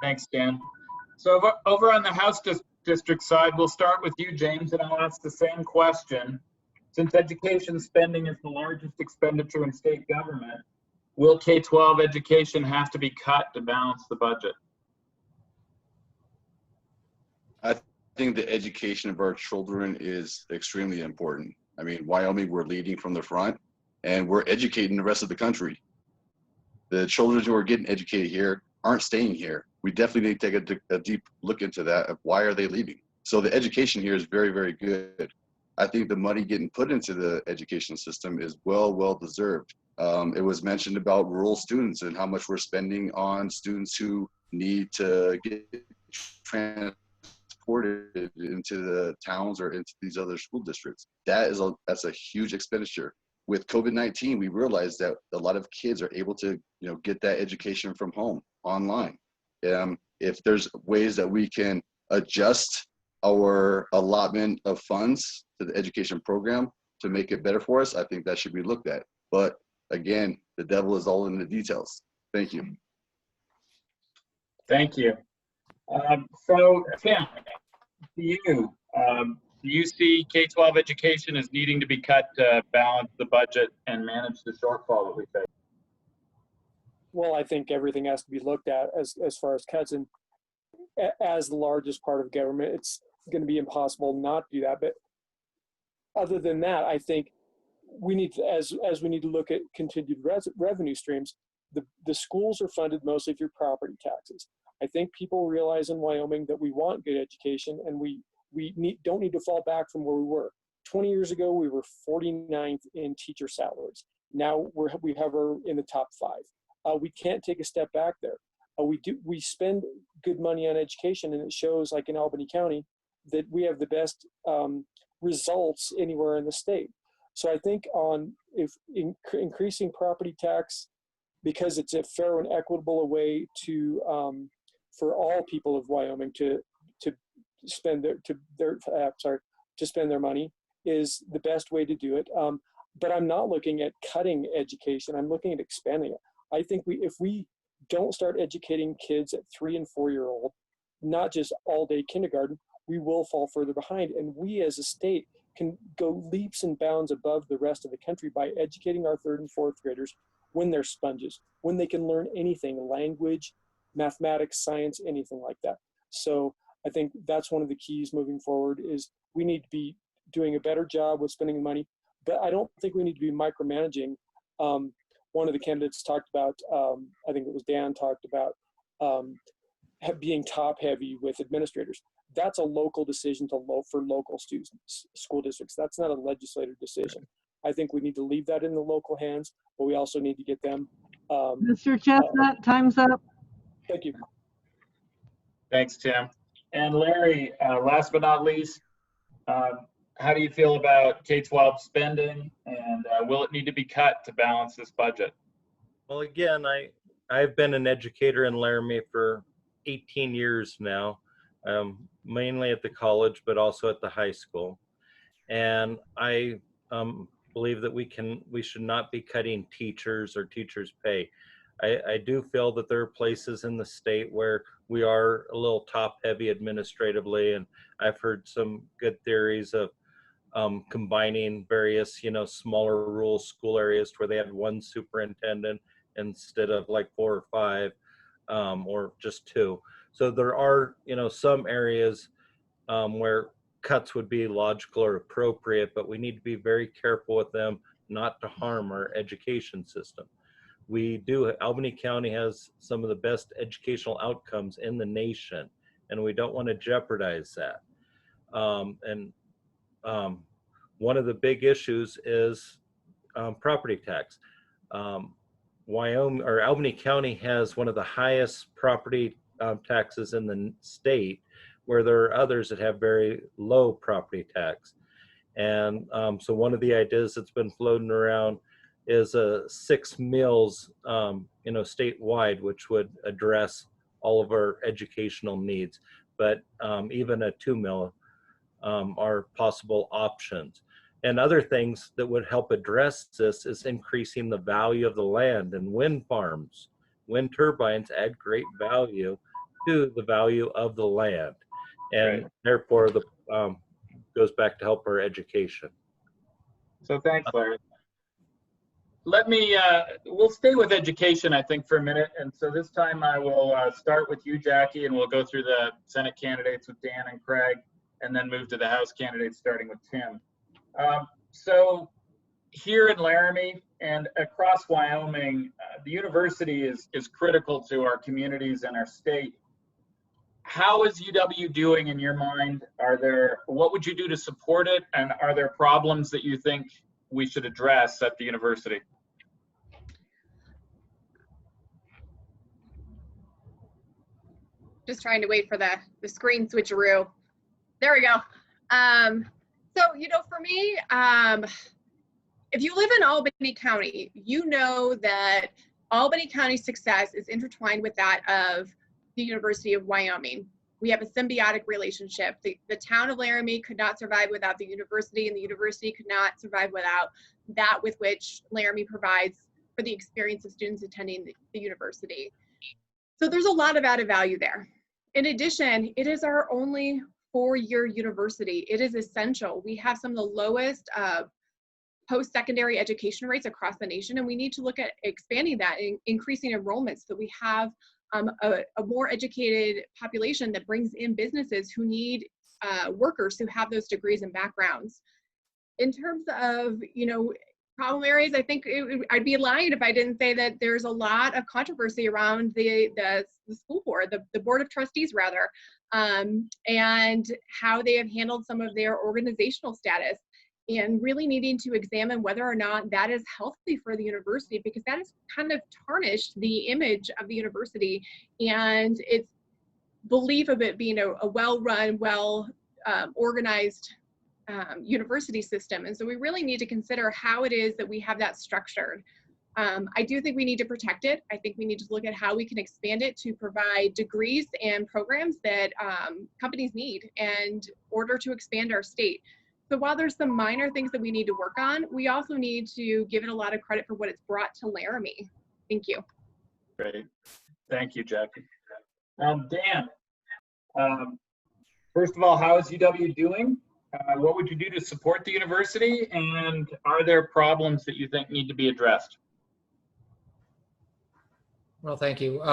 Thanks, Dan. So over on the House District side, we'll start with you, James, and I'll ask the same question. Since education spending is the largest expenditure in state government, will K-12 education have to be cut to balance the budget? I think the education of our children is extremely important. I mean, Wyoming, we're leading from the front, and we're educating the rest of the country. The children who are getting educated here aren't staying here. We definitely need to take a deep look into that, of why are they leaving? So the education here is very, very good. I think the money getting put into the education system is well deserved. It was mentioned about rural students and how much we're spending on students who need to get transported into the towns or into these other school districts. That's a huge expenditure. With COVID-19, we realized that a lot of kids are able to, get that education from home online. If there's ways that we can adjust our allotment of funds to the education program to make it better for us, I think that should be looked at. But again, the devil is all in the details. Thank you. Thank you. So Tim, do you see K-12 education as needing to be cut to balance the budget and manage the shortfall that we face? Well, I think everything has to be looked at as far as cuts, and as the largest part of government, it's going to be impossible not to do that. But other than that, I think we need to, as we need to look at continued revenue streams. The schools are funded mostly through property taxes. I think people realize in Wyoming that we want good education, and we don't need to fall back from where we were. 20 years ago, we were 49th in teacher salaries. Now we hover in the top 5. We can't take a step back there. We spend good money on education, and it shows, like in Albany County, that we have the best results anywhere in the state. So I think increasing property tax, because it's a fair and equitable way to for all people of Wyoming to spend their money, is the best way to do it. But I'm not looking at cutting education. I'm looking at expanding it. I think if we don't start educating kids at 3 and 4 year old, not just all day kindergarten, we will fall further behind. And we as a state can go leaps and bounds above the rest of the country by educating our 3rd and 4th graders when they're sponges, when they can learn anything, language, mathematics, science, anything like that. So I think that's one of the keys moving forward, is we need to be doing a better job with spending money, but I don't think we need to be micromanaging. One of the candidates talked about, I think it was Dan, talked about being top heavy with administrators. That's a local decision for local students, school districts. That's not a legislative decision. I think we need to leave that in the local hands, but we also need to get them. Mr. Chestnut, time's up. Thank you. Thanks, Tim. And Larry, last but not least, how do you feel about K-12 spending, and will it need to be cut to balance this budget? Well, again, I've been an educator in Laramie for 18 years now, mainly at the college, but also at the high school. And I believe that we should not be cutting teachers or teachers' pay. I do feel that there are places in the state where we are a little top heavy administratively, and I've heard some good theories of combining various, smaller rural school areas where they had one superintendent instead of like 4 or 5, or just 2. So there are, some areas where cuts would be logical or appropriate, but we need to be very careful with them not to harm our education system. Albany County has some of the best educational outcomes in the nation, and we don't want to jeopardize that. One of the big issues is property tax. Albany County has one of the highest property taxes in the state, where there are others that have very low property tax. And so one of the ideas that's been floating around is 6 mills, statewide, which would address all of our educational needs. But even a 2 mill are possible options. And other things that would help address this is increasing the value of the land, and wind farms. Wind turbines add great value to the value of the land, and therefore the goes back to help our education. So thanks, Larry. We'll stay with education, I think, for a minute. And so this time I will start with you, Jackie, and we'll go through the Senate candidates with Dan and Craig, and then move to the House candidates, starting with Tim. So here in Laramie and across Wyoming, the university is critical to our communities and our state. How is UW doing in your mind? What would you do to support it? And are there problems that you think we should address at the university? Just trying to wait for the screen switcheroo. There we go. So, you know, for me, if you live in Albany County, you know that Albany County's success is intertwined with that of the University of Wyoming. We have a symbiotic relationship. The town of Laramie could not survive without the university, and the university could not survive without that with which Laramie provides for the experience of students attending the university. So there's a lot of added value there. In addition, it is our only four-year university. It is essential. We have some of the lowest post-secondary education rates across the nation, and we need to look at expanding that and increasing enrollment so that we have a more educated population that brings in businesses who need workers who have those degrees and backgrounds. In terms of, you know, problem areas, I think I'd be lying if I didn't say that there's a lot of controversy around the school board, the board of trustees rather, and how they have handled some of their organizational status, and really needing to examine whether or not that is healthy for the university, because that has kind of tarnished the image of the university and its belief of it being a well-run, organized university system. And so we really need to consider how it is that we have that structured. I do think we need to protect it. I think we need to look at how we can expand it to provide degrees and programs that companies need in order to expand our state. So while there's some minor things that we need to work on, we also need to give it a lot of credit for what it's brought to Laramie. Thank you. Great. Thank you, Jackie. Dan, first of all, how is UW doing? What would you do to support the university? And are there problems that you think need to be addressed? Well, thank you.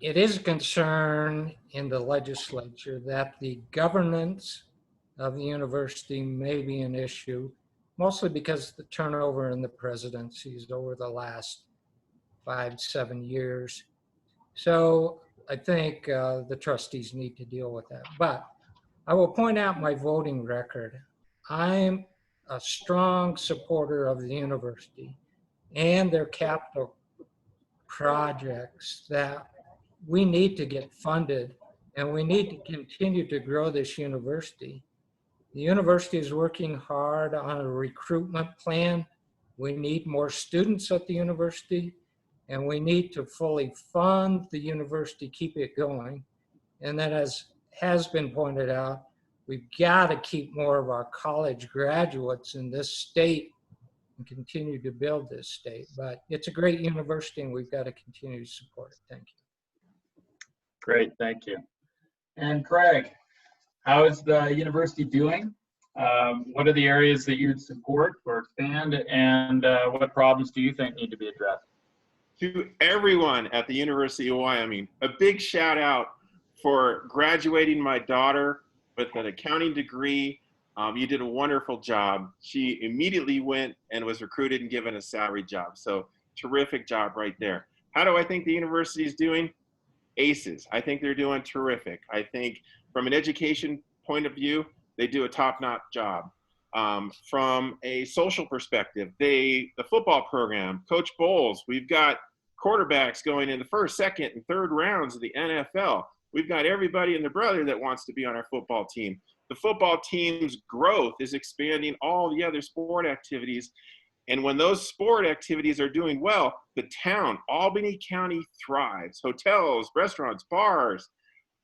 It is a concern in the legislature that the governance of the university may be an issue, mostly because the turnover in the presidencies over the last 5-7 years. So I think the trustees need to deal with that. But I will point out my voting record. I'm a strong supporter of the university and their capital projects that we need to get funded, and we need to continue to grow this university. The university is working hard on a recruitment plan. We need more students at the university, and we need to fully fund the university, keep it going. And then, as has been pointed out, we've got to keep more of our college graduates in this state and continue to build this state. But it's a great university, and we've got to continue to support it. Thank you. Great, thank you. And Craig, how is the university doing? What are the areas that you'd support or expand, and what problems do you think need to be addressed? To everyone at the University of Wyoming, a big shout out for graduating my daughter with an accounting degree. You did a wonderful job. She immediately went and was recruited and given a salary job. So terrific job right there. How do I think the university is doing? Aces. I think they're doing terrific. I think from an education point of view, they do a top-notch job. From a social perspective, the football program, Coach Bowles, we've got quarterbacks going in the first, second, and third rounds of the NFL. We've got everybody and their brother that wants to be on our football team. The football team's growth is expanding all the other sport activities. And when those sport activities are doing well, the town, Albany County, thrives. Hotels, restaurants, bars,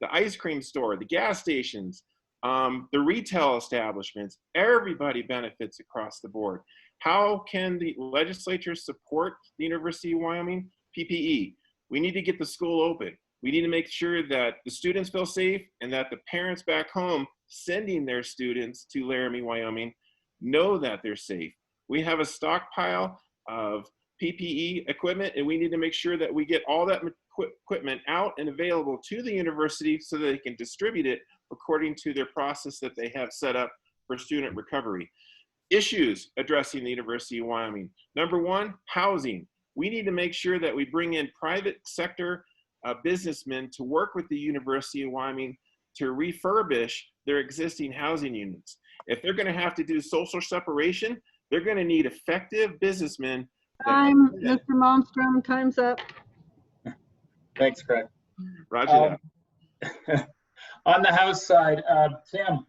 the ice cream store, the gas stations, the retail establishments, everybody benefits across the board. How can the legislature support the University of Wyoming? PPE. We need to get the school open. We need to make sure that the students feel safe and that the parents back home sending their students to Laramie, Wyoming, know that they're safe. We have a stockpile of PPE equipment, and we need to make sure that we get all that equipment out and available to the university so that they can distribute it according to their process that they have set up for student recovery. Issues addressing the University of Wyoming. Number one, housing. We need to make sure that we bring in private sector businessmen to work with the University of Wyoming to refurbish their existing housing units. If they're going to have to do social separation, they're going to need effective businessmen. Time, Mr. Malmstrom, time's up. Thanks, Craig. Roger that. On the House side, Tim,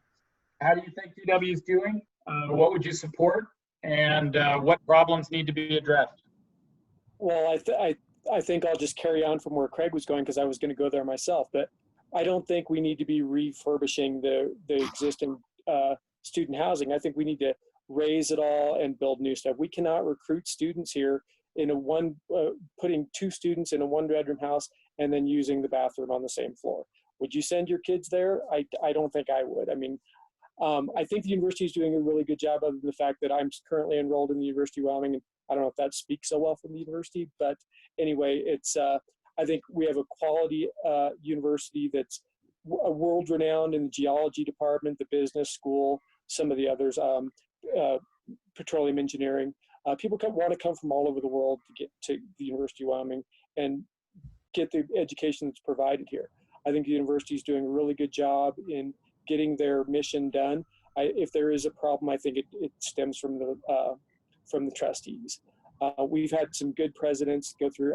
how do you think UW is doing? What would you support? And what problems need to be addressed? Well, I think I'll just carry on from where Craig was going because I was going to go there myself. But I don't think we need to be refurbishing the existing student housing. I think we need to raise it all and build new stuff. We cannot recruit students here in putting 2 students in a 1-bedroom house and then using the bathroom on the same floor. Would you send your kids there? I don't think I would. I mean, I think the university is doing a really good job, other than the fact that I'm currently enrolled in the University of Wyoming. And I don't know if that speaks so well from the university, but anyway, it's I think we have a quality university that's world-renowned in the geology department, the business school, some of the others, petroleum engineering. People want to come from all over the world to get to the University of Wyoming and get the education that's provided here. I think the university is doing a really good job in getting their mission done. If there is a problem, I think it stems from the trustees. We've had some good presidents go through.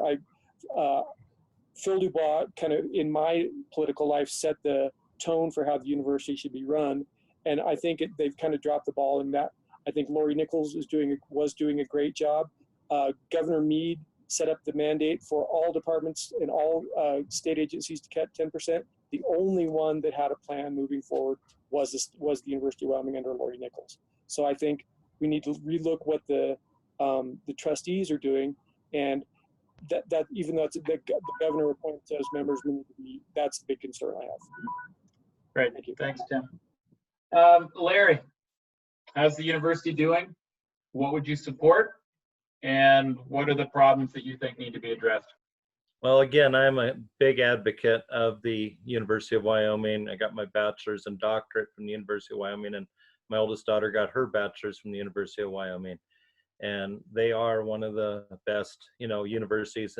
Phil Dubois, kind of in my political life, set the tone for how the university should be run, and I think they've kind of dropped the ball in that. I think Lori Nichols was doing a great job. Governor Meade set up the mandate for all departments and all state agencies to cut 10%. The only one that had a plan moving forward was the University of Wyoming under Lori Nichols. So I think we need to relook what the trustees are doing, and that even though the governor appoints those members, that's the big concern I have. Great, Thank you. Thanks, Tim. Larry, how's the university doing? What would you support? And what are the problems that you think need to be addressed? Well, again, I'm a big advocate of the University of Wyoming. I got my bachelor's and doctorate from the University of Wyoming, and my oldest daughter got her bachelor's from the University of Wyoming. And they are one of the best, universities,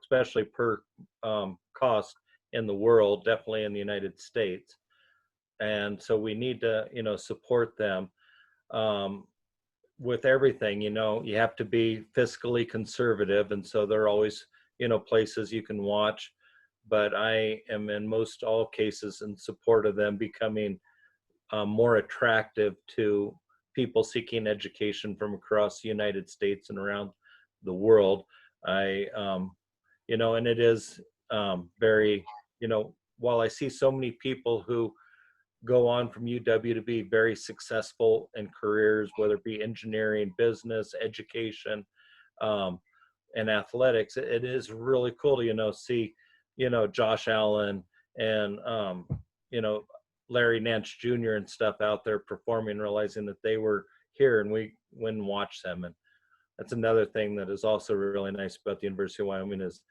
especially per cost in the world, definitely in the United States. And so we need to, support them. With everything, you have to be fiscally conservative, and so there are always, places you can watch, but I am in most all cases in support of them becoming more attractive to people seeking education from across the United States and around the world. And it is very, while I see so many people who go on from UW to be very successful in careers, whether it be engineering, business, education, and athletics. It is really cool to, see, Josh Allen and, Larry Nance Jr. and stuff out there performing, realizing that they were here and we went and watched them. And that's another thing that is also really nice about the University of Wyoming is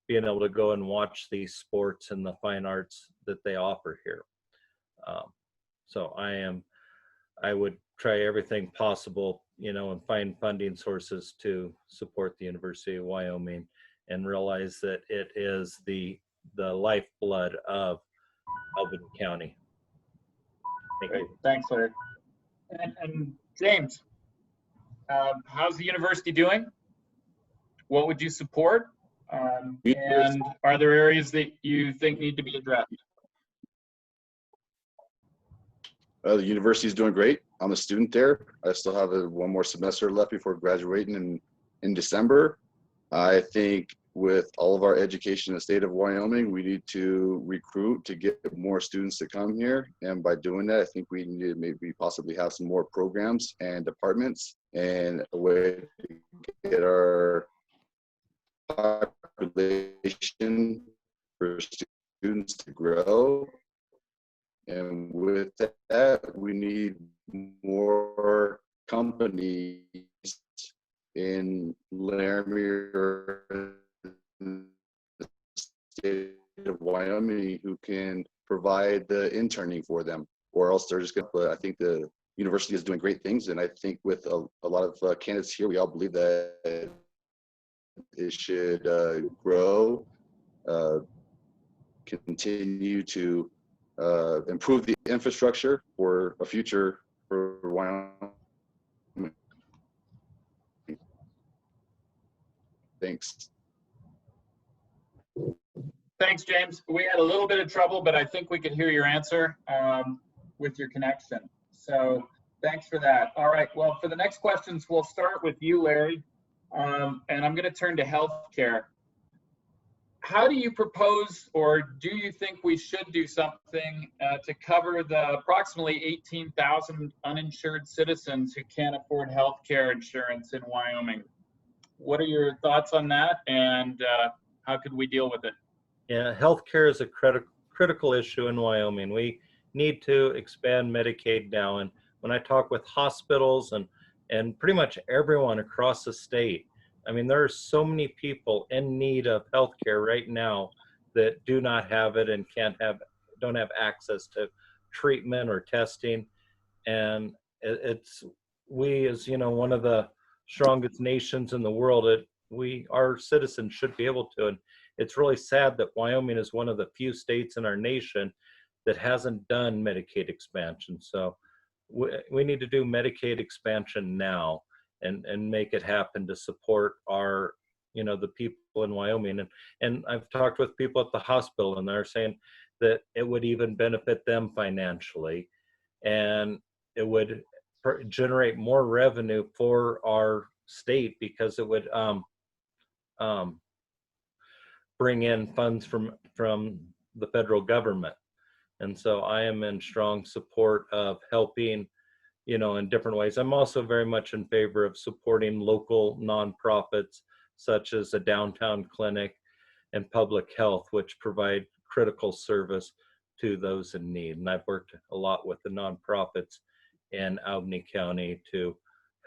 being able to go and watch these sports and the fine arts that they offer here. So I would try everything possible, and find funding sources to support the University of Wyoming and realize that it is the lifeblood of Albany County. Thank you. Thanks, Larry. And James, how's the university doing? What would you support? And are there areas that you think need to be addressed? The university is doing great. I'm a student there. I still have one more semester left before graduating in December. I think with all of our education in the state of Wyoming, we need to recruit to get more students to come here. And by doing that, I think we need to maybe possibly have some more programs and departments and a way to get our population for students to grow. And with that, we need more companies in Laramie or the state of Wyoming who can provide the interning for them, or else they're just going to, I think the university is doing great things. And I think with a lot of candidates here, we all believe that it should grow, continue to improve the infrastructure for a future for Wyoming. Thanks. thanks, James. We had a little bit of trouble, but I think we could hear your answer with your connection. So thanks for that. All right, well, for the next questions, we'll start with you, Larry, and I'm going to turn to healthcare. How do you propose, or do you think we should do something to cover the approximately 18,000 uninsured citizens who can't afford healthcare insurance in Wyoming? What are your thoughts on that, and how could we deal with it? Yeah, healthcare is a critical issue in Wyoming. We need to expand Medicaid now. And when I talk with hospitals and pretty much everyone across the state, I mean, there are so many people in need of healthcare right now that do not have it and don't have access to treatment or testing. And we, as you know, one of the strongest nations in the world, our citizens should be able to. And it's really sad that Wyoming is one of the few states in our nation that hasn't done Medicaid expansion. So we need to do Medicaid expansion now and make it happen to support our, the people in Wyoming. And I've talked with people at the hospital, and they're saying that it would even benefit them financially, and it would generate more revenue for our state because it would bring in funds from the federal government. And so I am in strong support of helping, in different ways. I'm also very much in favor of supporting local nonprofits such as a downtown clinic and public health, which provide critical service to those in need. And I've worked a lot with the nonprofits in Albany County to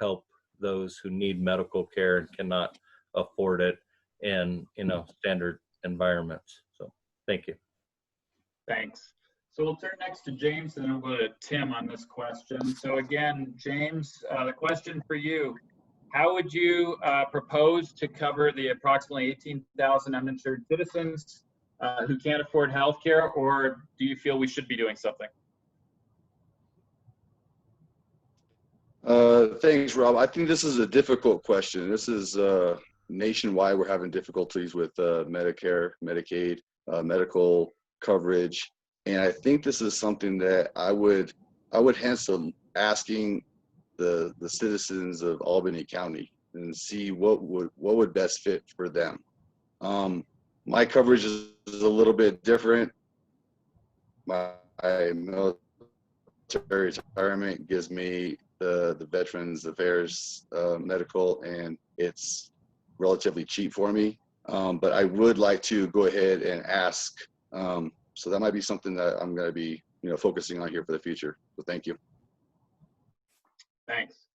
help those who need medical care and cannot afford it in, standard environments. So thank you. Thanks. So we'll turn next to James, and then we'll go to Tim on this question. So again, James, the question for you: how would you propose to cover the approximately 18,000 uninsured citizens who can't afford health care, or do you feel we should be doing something? Thanks, Rob. I think this is a difficult question. This is nationwide. We're having difficulties with Medicare, Medicaid, medical coverage. And I think this is something that I would answer asking the citizens of Albany County and see what would best fit for them. My coverage is a little bit different. My military retirement gives me the Veterans Affairs medical, and it's relatively cheap for me. But I would like to go ahead and ask. So that might be something that I'm going to be, focusing on here for the future. So thank you. Thanks.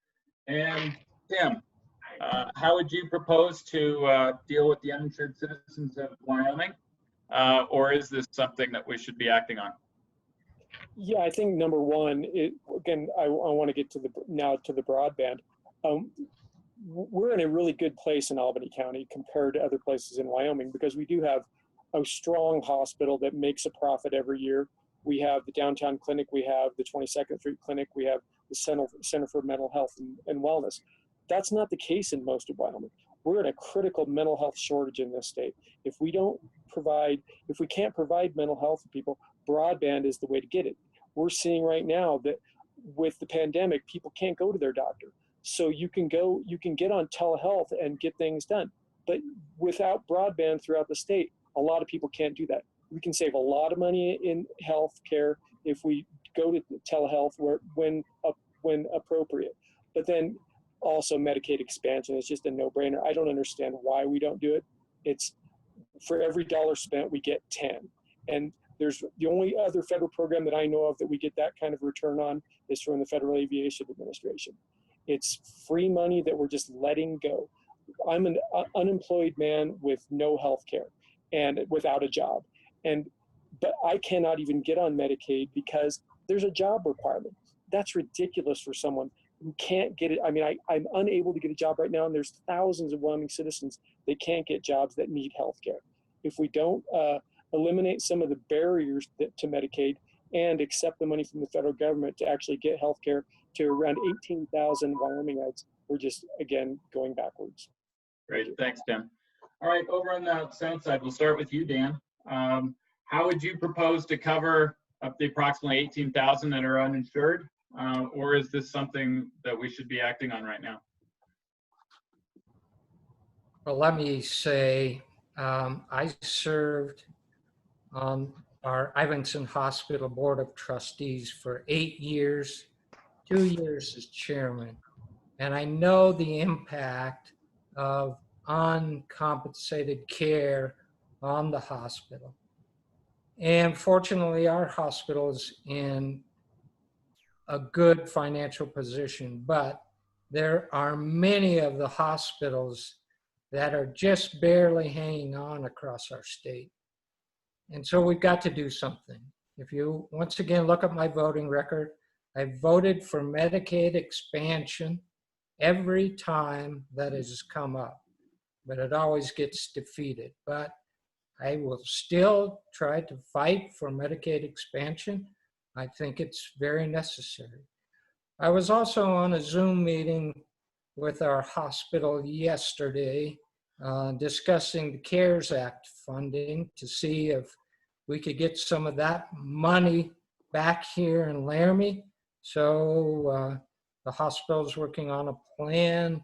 And Tim, how would you propose to deal with the uninsured citizens of Wyoming? Or is this something that we should be acting on? Yeah, I think number one, I want to get to the broadband. We're in a really good place in Albany County compared to other places in Wyoming because we do have a strong hospital that makes a profit every year. We have the downtown clinic, we have the 22nd Street Clinic, we have the Center for Mental Health and Wellness. That's not the case in most of Wyoming. We're in a critical mental health shortage in this state. If we can't provide mental health for people, broadband is the way to get it. We're seeing right now that with the pandemic, people can't go to their doctor. So you can get on telehealth and get things done. But without broadband throughout the state, a lot of people can't do that. We can save a lot of money in health care if we go to telehealth when appropriate. But then also Medicaid expansion is just a no-brainer. I don't understand why we don't do it. It's for every dollar spent, we get 10. And there's the only other federal program that I know of that we get that kind of return on is from the Federal Aviation Administration. It's free money that we're just letting go. I'm an unemployed man with no health care and without a job. But I cannot even get on Medicaid because there's a job requirement. That's ridiculous for someone who can't get it. I mean, I'm unable to get a job right now, and there's thousands of Wyoming citizens that can't get jobs that need health care. If we don't eliminate some of the barriers to Medicaid and accept the money from the federal government to actually get health care to around 18,000 Wyomingites, we're just, again, going backwards. Great, thanks, Tim. All right, over on the Senate side, we'll start with you, Dan. How would you propose to cover up the approximately 18,000 that are uninsured? Or is this something that we should be acting on right now? Well, let me say, I served on our Ivinson Hospital Board of Trustees for 8 years, 2 years as chairman. And I know the impact of uncompensated care on the hospital. And fortunately, our hospital is in a good financial position, but there are many of the hospitals that are just barely hanging on across our state. And so we've got to do something. If you once again look at my voting record, I voted for Medicaid expansion every time that has come up, but it always gets defeated. But I will still try to fight for Medicaid expansion. I think it's very necessary. I was also on a Zoom meeting with our hospital yesterday discussing the CARES Act funding to see if we could get some of that money back here in Laramie. So the hospital is working on a plan.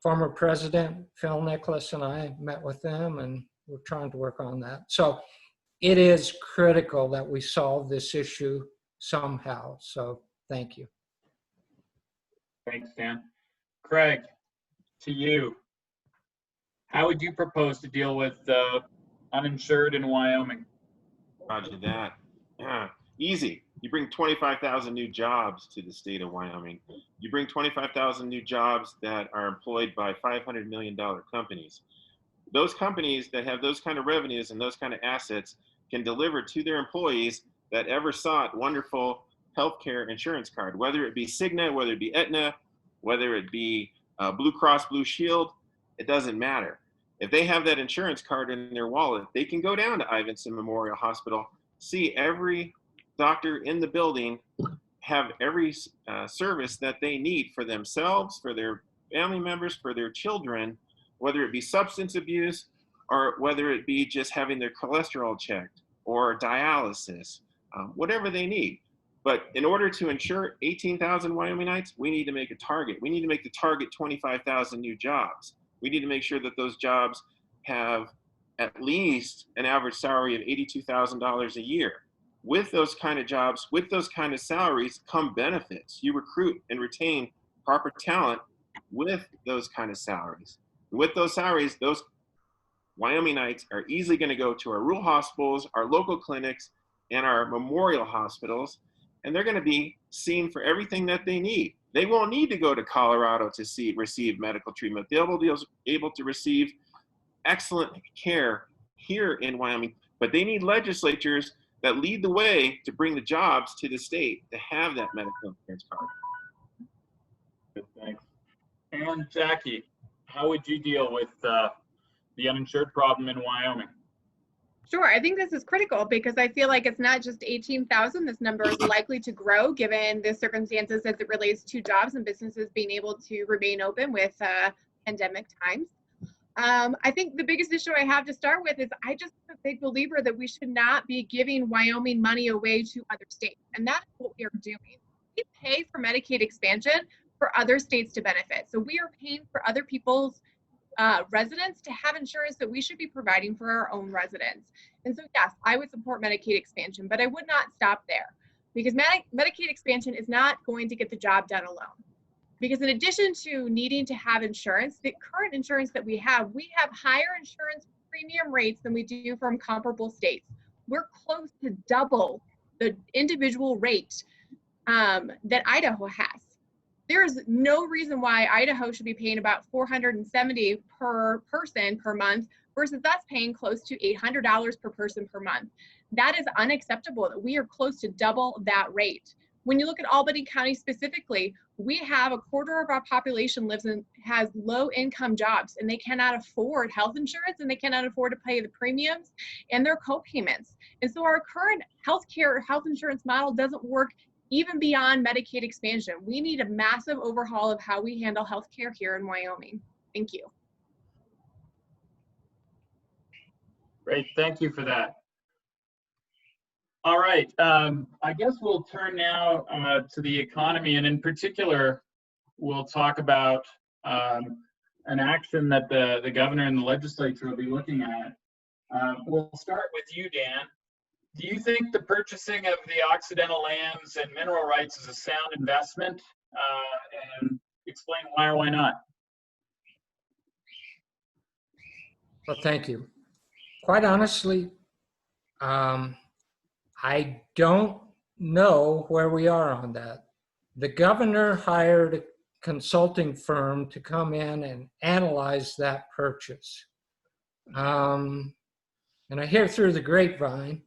Former President Phil Nicholas and I met with them, and we're trying to work on that. So it is critical that we solve this issue somehow. So thank you. Thanks, Dan. Craig, to you. How would you propose to deal with uninsured in Wyoming? Roger that. Easy. You bring 25,000 new jobs to the state of Wyoming. You bring 25,000 new jobs that are employed by $500 million companies. Those companies that have those kind of revenues and those kind of assets can deliver to their employees that ever sought wonderful healthcare insurance card, whether it be Cigna, whether it be Aetna, whether it be Blue Cross Blue Shield, it doesn't matter. If they have that insurance card in their wallet, they can go down to Ivinson Memorial Hospital, see every doctor in the building, have every service that they need for themselves, for their family members, for their children, whether it be substance abuse or whether it be just having their cholesterol checked or dialysis, whatever they need. But in order to insure 18,000 Wyomingites, we need to make a target. We need to make the target 25,000 new jobs. We need to make sure that those jobs have at least an average salary of $82,000 a year. With those kind of jobs, with those kind of salaries come benefits. You recruit and retain proper talent with those kind of salaries. With those salaries, those Wyomingites are easily going to go to our rural hospitals, our local clinics, and our memorial hospitals, and they're going to be seen for everything that they need. They won't need to go to Colorado to receive medical treatment. They'll be able to receive excellent care here in Wyoming, but they need legislatures that lead the way to bring the jobs to the state to have that medical insurance card. Good, thanks. And Jackie, how would you deal with the uninsured problem in Wyoming? Sure, I think this is critical because I feel like it's not just 18,000. This number is likely to grow given the circumstances as it relates to jobs and businesses being able to remain open with pandemic times. I think the biggest issue I have to start with is I just am a big believer that we should not be giving Wyoming money away to other states. And that's what we are doing. We pay for Medicaid expansion for other states to benefit. So we are paying for other people's residents to have insurance that we should be providing for our own residents. And so yes, I would support Medicaid expansion, but I would not stop there because Medicaid expansion is not going to get the job done alone. Because in addition to needing to have insurance, the current insurance that we have higher insurance premium rates than we do from comparable states. We're close to double the individual rate that Idaho has. There is no reason why Idaho should be paying about $470 per person per month versus us paying close to $800 per person per month. That is unacceptable that we are close to double that rate. When you look at Albany County specifically, we have a quarter of our population has low income jobs and they cannot afford health insurance and they cannot afford to pay the premiums and their co-payments. And so our current health insurance model doesn't work even beyond Medicaid expansion. We need a massive overhaul of how we handle healthcare here in Wyoming. Thank you. Great, thank you for that. All right, I guess we'll turn now to the economy, and in particular, we'll talk about an action that the governor and the legislature will be looking at. We'll start with you, Dan. Do you think the purchasing of the Occidental lands and mineral rights is a sound investment? And explain why or why not. Well, thank you. Quite honestly, I don't know where we are on that. The governor hired a consulting firm to come in and analyze that purchase. And I hear through the grapevine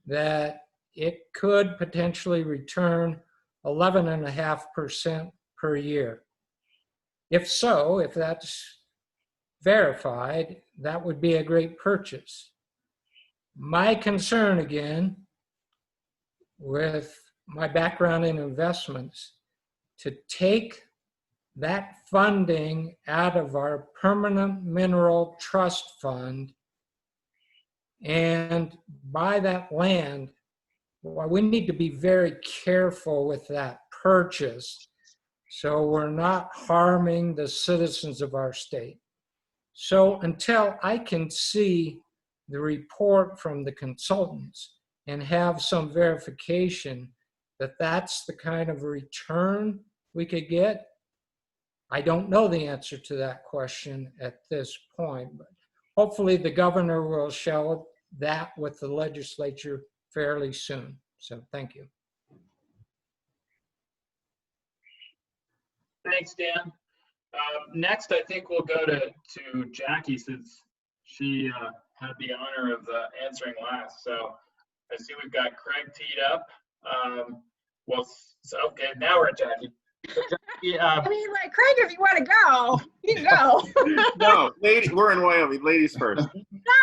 that it could potentially return 11.5% per year. If so, if that's verified, that would be a great purchase. My concern, again, with my background in investments, to take that funding out of our permanent mineral trust fund and buy that land. Well, we need to be very careful with that purchase so we're not harming the citizens of our state. So until I can see the report from the consultants and have some verification that that's the kind of return we could get, I don't know the answer to that question at this point, but hopefully the governor will show that with the legislature fairly soon. So thank you. Thanks, Dan. Next, I think we'll go to Jackie, since she had the honor of answering last. So I see we've got Craig teed up. Okay, now we're at Jackie. So Jackie, I mean, like, Craig, if you want to go, you can go. No, we're in Wyoming. Ladies first.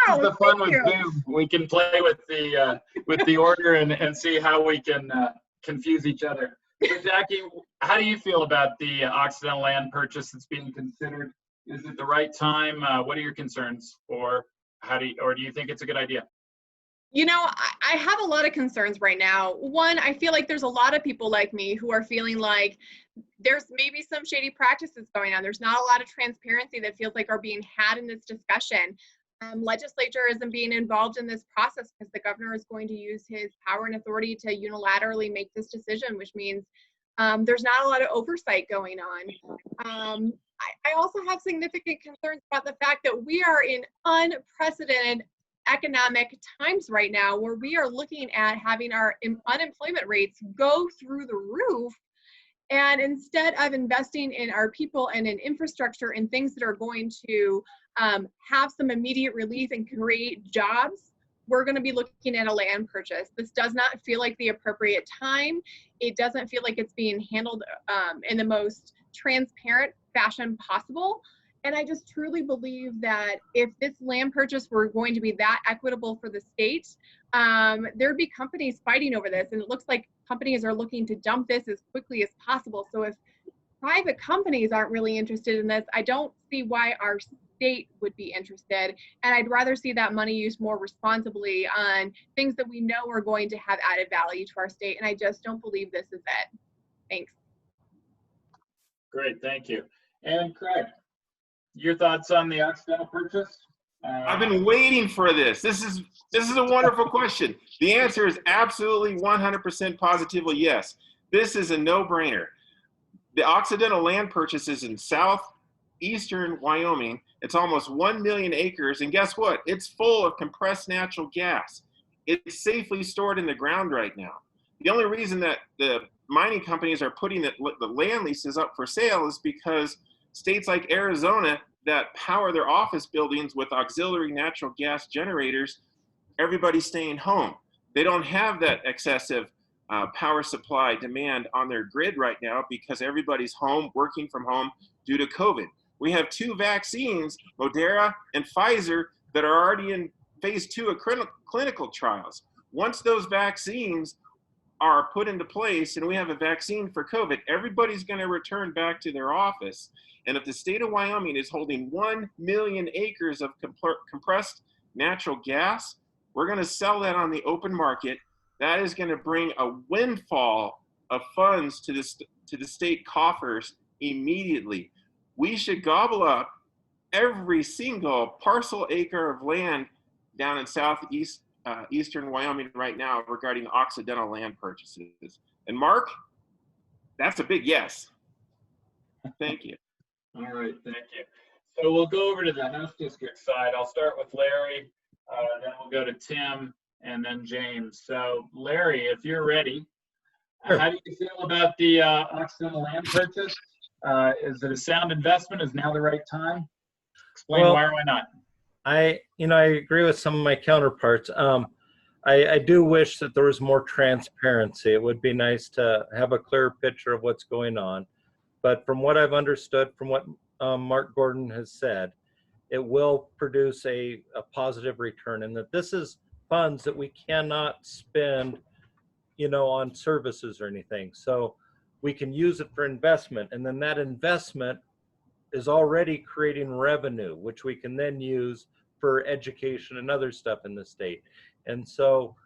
No, the fun with Zoom. We can play with the order and see how we can confuse each other. So Jackie, how do you feel about the Occidental land purchase that's being considered? Is it the right time? What are your concerns, or do you think it's a good idea? You know, I have a lot of concerns right now. One, I feel like there's a lot of people like me who are feeling like there's maybe some shady practices going on. There's not a lot of transparency that feels like are being had in this discussion. Legislature isn't being involved in this process because the governor is going to use his power and authority to unilaterally make this decision, which means there's not a lot of oversight going on. I also have significant concerns about the fact that we are in unprecedented economic times right now, where we are looking at having our unemployment rates go through the roof. And instead of investing in our people and in infrastructure and things that are going to have some immediate relief and create jobs, we're going to be looking at a land purchase. This does not feel like the appropriate time. It doesn't feel like it's being handled in the most transparent fashion possible. And I just truly believe that if this land purchase were going to be that equitable for the state, there'd be companies fighting over this. And it looks like companies are looking to dump this as quickly as possible. So if private companies aren't really interested in this, I don't see why our state would be interested. And I'd rather see that money used more responsibly on things that we know are going to have added value to our state. And I just don't believe this is it. Thanks. Great, thank you. And Craig, your thoughts on the Occidental purchase? I've been waiting for this. This is a wonderful question. The answer is absolutely 100% positively yes. This is a no-brainer. The Occidental land purchases in southeastern Wyoming. It's almost 1 million acres, and guess what? It's full of compressed natural gas. It's safely stored in the ground right now. The only reason that the mining companies are putting the land leases up for sale is because states like Arizona that power their office buildings with auxiliary natural gas generators, everybody's staying home. They don't have that excessive power supply demand on their grid right now because everybody's home, working from home due to COVID. We have 2 vaccines, Moderna and Pfizer, that are already in phase 2 of clinical trials. Once those vaccines are put into place and we have a vaccine for COVID, everybody's going to return back to their office. And if the state of Wyoming is holding 1 million acres of compressed natural gas. We're going to sell that on the open market. That is going to bring a windfall of funds to the state coffers immediately. We should gobble up every single parcel acre of land down in eastern Wyoming right now regarding Occidental land purchases. And Mark, that's a big yes. Thank you. All right, thank you. So we'll go over to the House District side. I'll start with Larry, then we'll go to Tim, and then James. So Larry, if you're ready, Sure. How do you feel about the Occidental land purchase? Is it a sound investment? Is now the right time? Explain Well, why or why not. I agree with some of my counterparts. I do wish that there was more transparency. It would be nice to have a clear picture of what's going on. But from what I've understood, from what Mark Gordon has said, it will produce a positive return, and that this is funds that we cannot spend, on services or anything. So we can use it for investment, and then that investment is already creating revenue, which we can then use for education and other stuff in the state. And so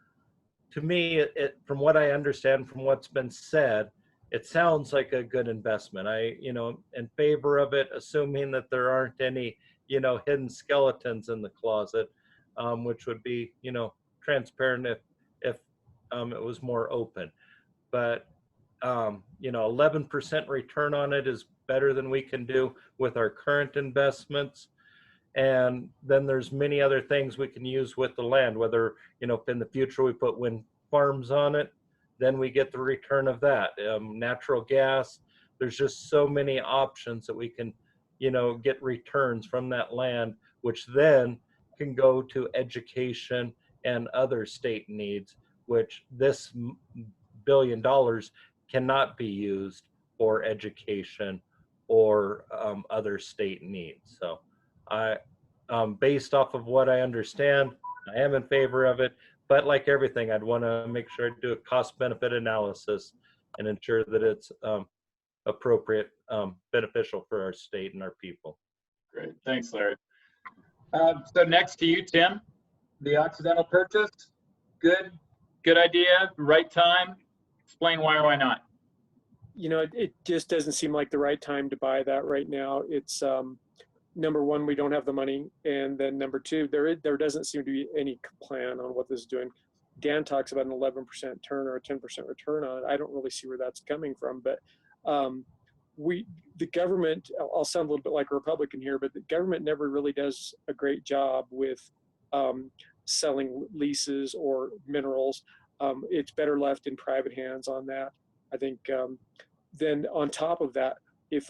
to me, from what I understand, from what's been said, it sounds like a good investment. In favor of it, assuming that there aren't any, hidden skeletons in the closet, which would be, transparent if it was more open. But 11% return on it is better than we can do with our current investments. And then there's many other things we can use with the land, whether, if in the future we put wind farms on it, then we get the return of that. Natural gas, there's just so many options that we can, get returns from that land, which then can go to education and other state needs, which this $1 billion cannot be used for education or other state needs. So based off of what I understand, I am in favor of it, but like everything, I'd want to make sure I do a cost benefit analysis and ensure that it's appropriate, beneficial for our state and our people. Great, thanks, Larry. So next to you, Tim, the Occidental purchase, good idea, right time. Explain why or why not. It just doesn't seem like the right time to buy that right now. It's number one, we don't have the money, and then number two, there doesn't seem to be any plan on what this is doing. Dan talks about an 11% turn or a 10% return on it. I don't really see where that's coming from, but the government, I'll sound a little bit like a Republican here, but the government never really does a great job with selling leases or minerals. It's better left in private hands on that. I think then on top of that, if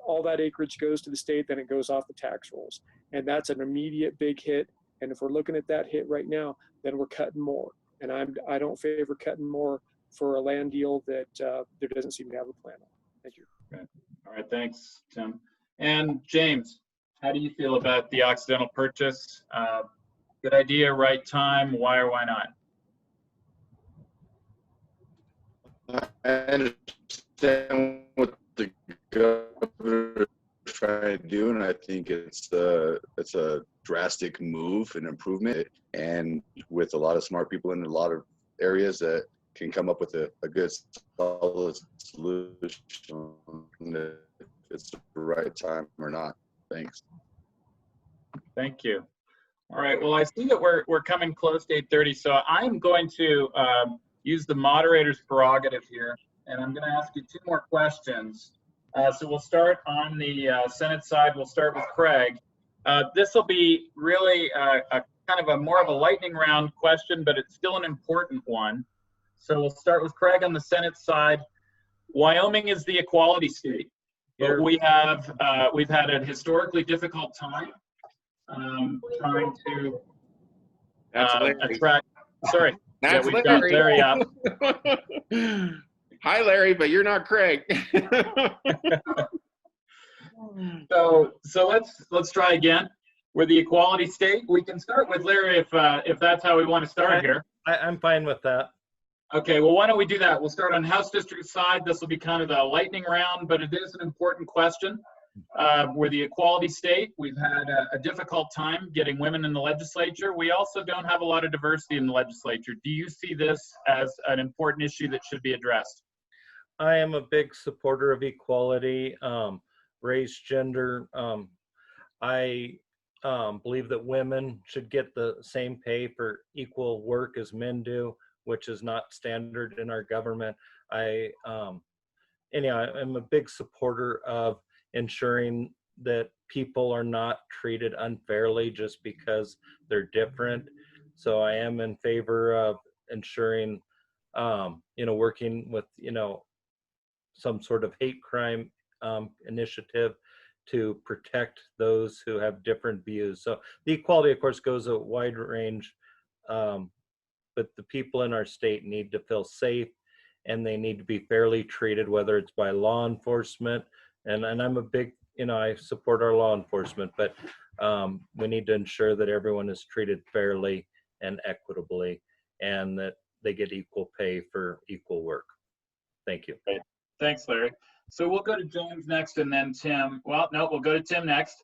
all that acreage goes to the state, then it goes off the tax rolls. And that's an immediate big hit. And if we're looking at that hit right now, then we're cutting more. And I don't favor cutting more for a land deal that there doesn't seem to have a plan on. Thank you. Okay. All right, thanks, Tim. And James, how do you feel about the Occidental purchase? Good idea, right time, why or why not? I understand what the governor is trying to do, and I think it's a drastic move and improvement, and with a lot of smart people in a lot of areas that can come up with a good solid solution if it's the right time or not. Thanks. Thank you. All right, well, I see that we're coming close to 8:30, so I'm going to use the moderator's prerogative here, and I'm going to ask you two more questions. So we'll start on the Senate side. We'll start with Craig. This will be really a kind of more of a lightning round question, but it's still an important one. So we'll start with Craig on the Senate side. Wyoming is the equality state, but we've had a historically difficult time trying to attract. Sorry. That's we've got Larry up. Hi, Larry, but you're not Craig. So let's try again. We're the equality state. We can start with Larry if that's how we want to start here. I'm fine with that. Okay, well, why don't we do that? We'll start on House District side. This will be kind of a lightning round, but it is an important question. we're the equality state. We've had a difficult time getting women in the legislature. We also don't have a lot of diversity in the legislature. Do you see this as an important issue that should be addressed? I am a big supporter of equality, race, gender. I believe that women should get the same pay for equal work as men do, which is not standard in our government. Anyhow, I'm a big supporter of ensuring that people are not treated unfairly just because they're different. So I am in favor of ensuring, working with, some sort of hate crime initiative to protect those who have different views. So the equality, of course, goes a wide range, but the people in our state need to feel safe, and they need to be fairly treated, whether it's by law enforcement. And I'm a big, I support our law enforcement, but we need to ensure that everyone is treated fairly and equitably, and that they get equal pay for equal work. Thank you. Great. Thanks, Larry. So we'll go to James next and then Tim. Well, no, we'll go to Tim next.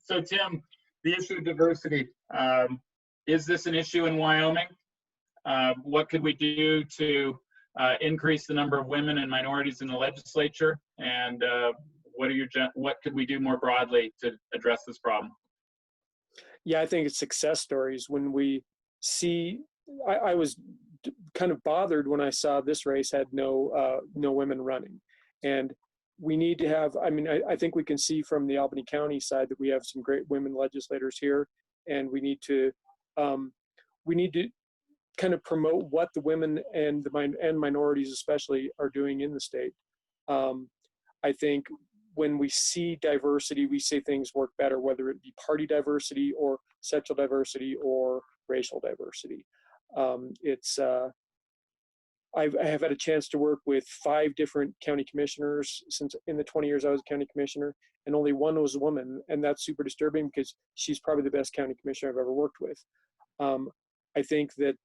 So Tim, the issue of diversity, is this an issue in Wyoming? What could we do to increase the number of women and minorities in the legislature? And what could we do more broadly to address this problem? Yeah, I think it's success stories. When we see, I was kind of bothered when I saw this race had no women running, and we need to have. I think we can see from the Albany County side that we have some great women legislators here, and we need to kind of promote what the women and the minorities especially are doing in the state. I think when we see diversity, we see things work better, whether it be party diversity or sexual diversity or racial diversity. I have had a chance to work with 5 different county commissioners since in the 20 years I was a county commissioner, and only one was a woman, and that's super disturbing because she's probably the best county commissioner I've ever worked with. I think that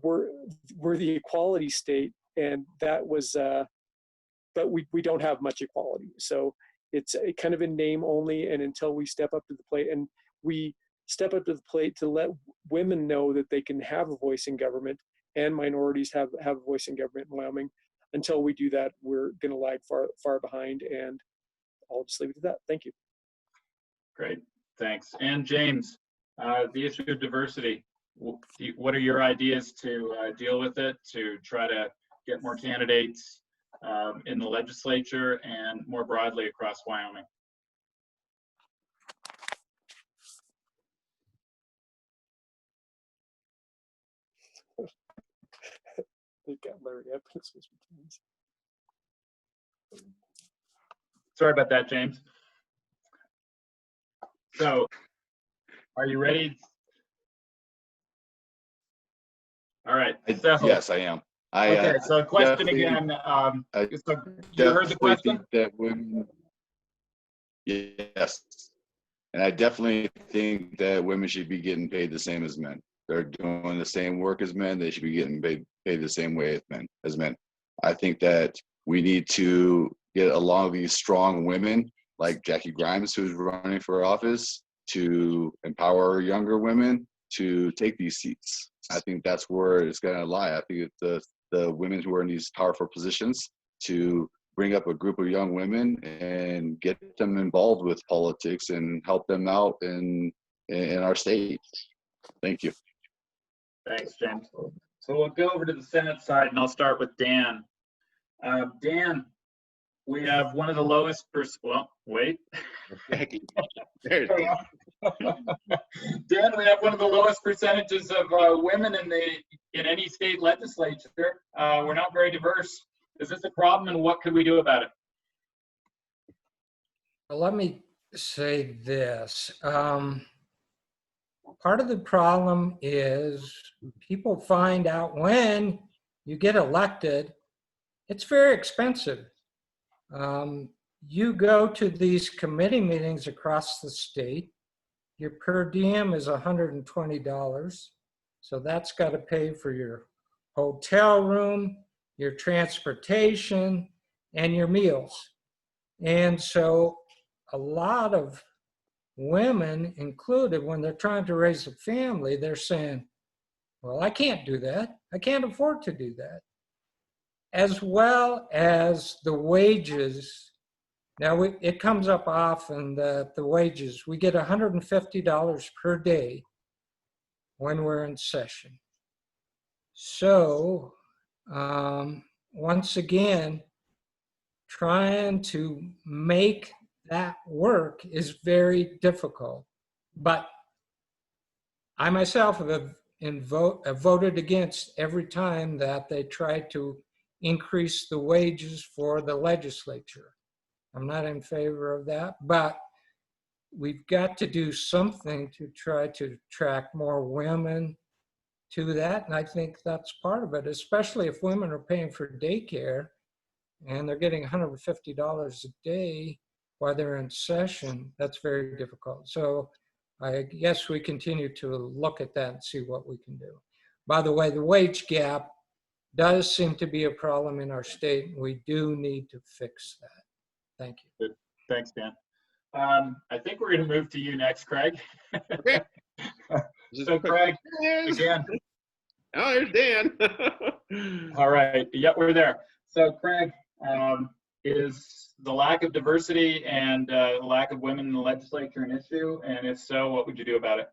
we're the equality state, and that was, but we don't have much equality. So it's a kind of a name only, and until we step up to the plate, and we step up to the plate to let women know that they can have a voice in government, and minorities have a voice in government in Wyoming. Until we do that, we're going to lag far behind, and I'll just leave it at that. Thank you. Great, thanks. And James, the issue of diversity, what are your ideas to deal with it, to try to get more candidates in the legislature and more broadly across Wyoming? Sorry about that, James. So, are you ready? All right. So, yes, I am. Okay, so question again. So you heard the question? That women, yes. And I definitely think that women should be getting paid the same as men. They're doing the same work as men. They should be getting paid the same way as men. I think that we need to get along these strong women like Jackie Grimes, who's running for office, to empower younger women to take these seats. I think that's where it's going to lie. I think it's the women who are in these powerful positions to bring up a group of young women and get them involved with politics and help them out in our state. Thank you. Thanks, James. So we'll go over to the Senate side, and I'll start with Dan. Dan, we have one of the lowest, well, wait. Dan, we have one of the lowest percentages of women in any state legislature. We're not very diverse. Is this a problem, and what could we do about it? Well, let me say this. Part of the problem is people find out when you get elected, it's very expensive. You go to these committee meetings across the state, your per diem is $120. So that's got to pay for your hotel room, your transportation, and your meals. And so a lot of women included, when they're trying to raise a family, they're saying, well, I can't do that. I can't afford to do that. As well as the wages. Now, it comes up often that the wages, we get $150 per day when we're in session. So, once again, trying to make that work is very difficult. But I myself have voted against every time that they tried to increase the wages for the legislature. I'm not in favor of that, but we've got to do something to try to attract more women to that. And I think that's part of it, especially if women are paying for daycare and they're getting $150 a day while they're in session. That's very difficult. So I guess we continue to look at that and see what we can do. By the way, the wage gap does seem to be a problem in our state, and we do need to fix that. Thank you. Good. Thanks, Dan. I think we're going to move to you next, Craig. Okay. So, Craig, again. Oh, there's Dan. All right. Yep, we're there. So, Craig, is the lack of diversity and lack of women in the legislature an issue? And if so, what would you do about it?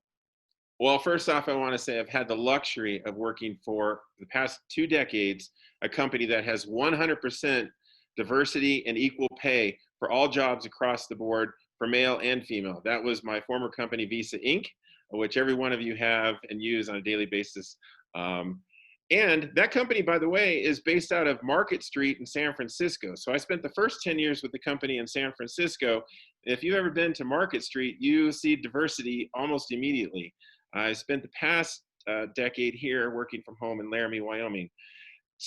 Well, first off, I want to say I've had the luxury of working for the past 2 decades, a company that has 100% diversity and equal pay for all jobs across the board for male and female. That was my former company, Visa Inc., which every one of you have and use on a daily basis. And that company, by the way, is based out of Market Street in San Francisco. So I spent the first 10 years with the company in San Francisco. If you've ever been to Market Street, you see diversity almost immediately. I spent the past decade here working from home in Laramie, Wyoming.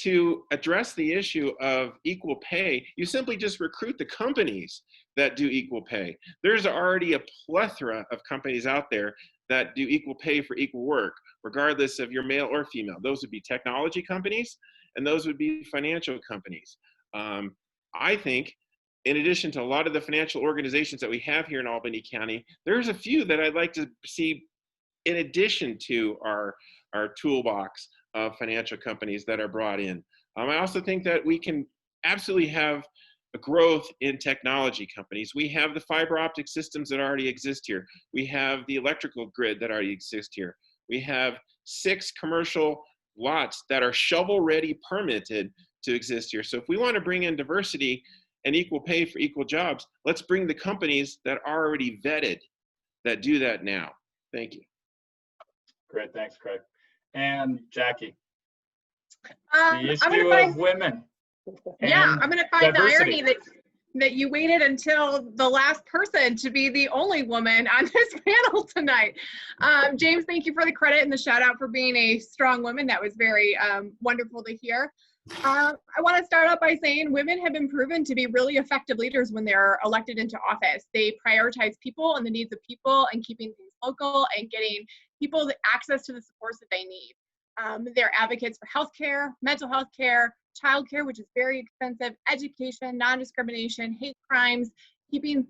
To address the issue of equal pay, you simply just recruit the companies that do equal pay. There's already a plethora of companies out there that do equal pay for equal work, regardless of you're male or female. Those would be technology companies, and those would be financial companies. I think, in addition to a lot of the financial organizations that we have here in Albany County, there's a few that I'd like to see in addition to our toolbox of financial companies that are brought in. I also think that we can absolutely have a growth in technology companies. We have the fiber optic systems that already exist here. We have the electrical grid that already exists here. We have 6 commercial lots that are shovel-ready permitted to exist here. So if we want to bring in diversity and equal pay for equal jobs, let's bring the companies that are already vetted that do that now. Thank you. Great, thanks, Craig. And Jackie, I'm the gonna issue find, of women. yeah, I'm going to find diversity. the irony that you waited until the last person to be the only woman on this panel tonight. James, thank you for the credit and the shout out for being a strong woman. That was very wonderful to hear. I want to start out by saying women have been proven to be really effective leaders when they're elected into office. They prioritize people and the needs of people and keeping things local and getting people the access to the supports that they need. They're advocates for healthcare, mental health care, childcare, which is very expensive, education, non-discrimination, hate crimes, keeping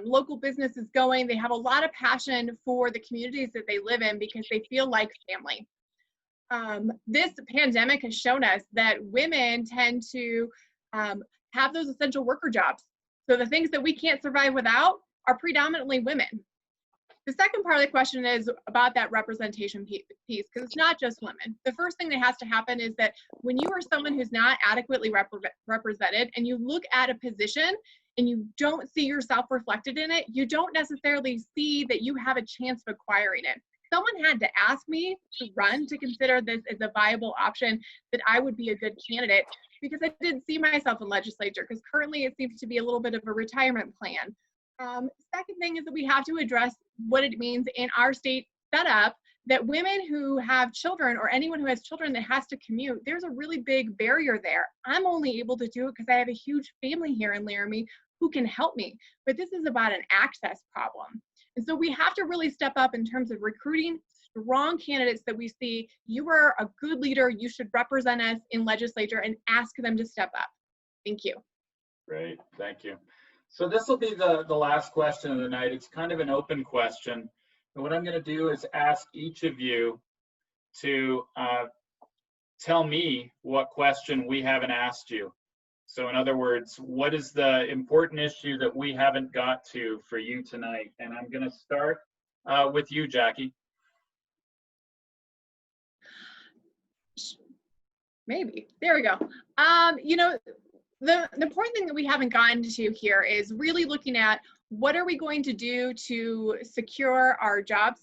local businesses going. They have a lot of passion for the communities that they live in because they feel like family. This pandemic has shown us that women tend to have those essential worker jobs. So the things that we can't survive without are predominantly women. The second part of the question is about that representation piece, because it's not just women. The first thing that has to happen is that when you are someone who's not adequately represented and you look at a position and you don't see yourself reflected in it, you don't necessarily see that you have a chance of acquiring it. Someone had to ask me to run to consider this as a viable option, that I would be a good candidate, because I didn't see myself in legislature, because currently it seems to be a little bit of a retirement plan. Second thing is that we have to address what it means in our state setup that women who have children or anyone who has children that has to commute, there's a really big barrier there. I'm only able to do it because I have a huge family here in Laramie who can help me. But this is about an access problem. And so we have to really step up in terms of recruiting strong candidates that we see, you are a good leader, you should represent us in legislature, and ask them to step up. Thank you. Great, thank you. So this will be the last question of the night. It's kind of an open question. And what I'm going to do is ask each of you to tell me what question we haven't asked you. So in other words, what is the important issue that we haven't got to for you tonight? And I'm going to start with you, Jackie. Maybe. There we go. You know, the important thing that we haven't gotten to here is really looking at what are we going to do to secure our jobs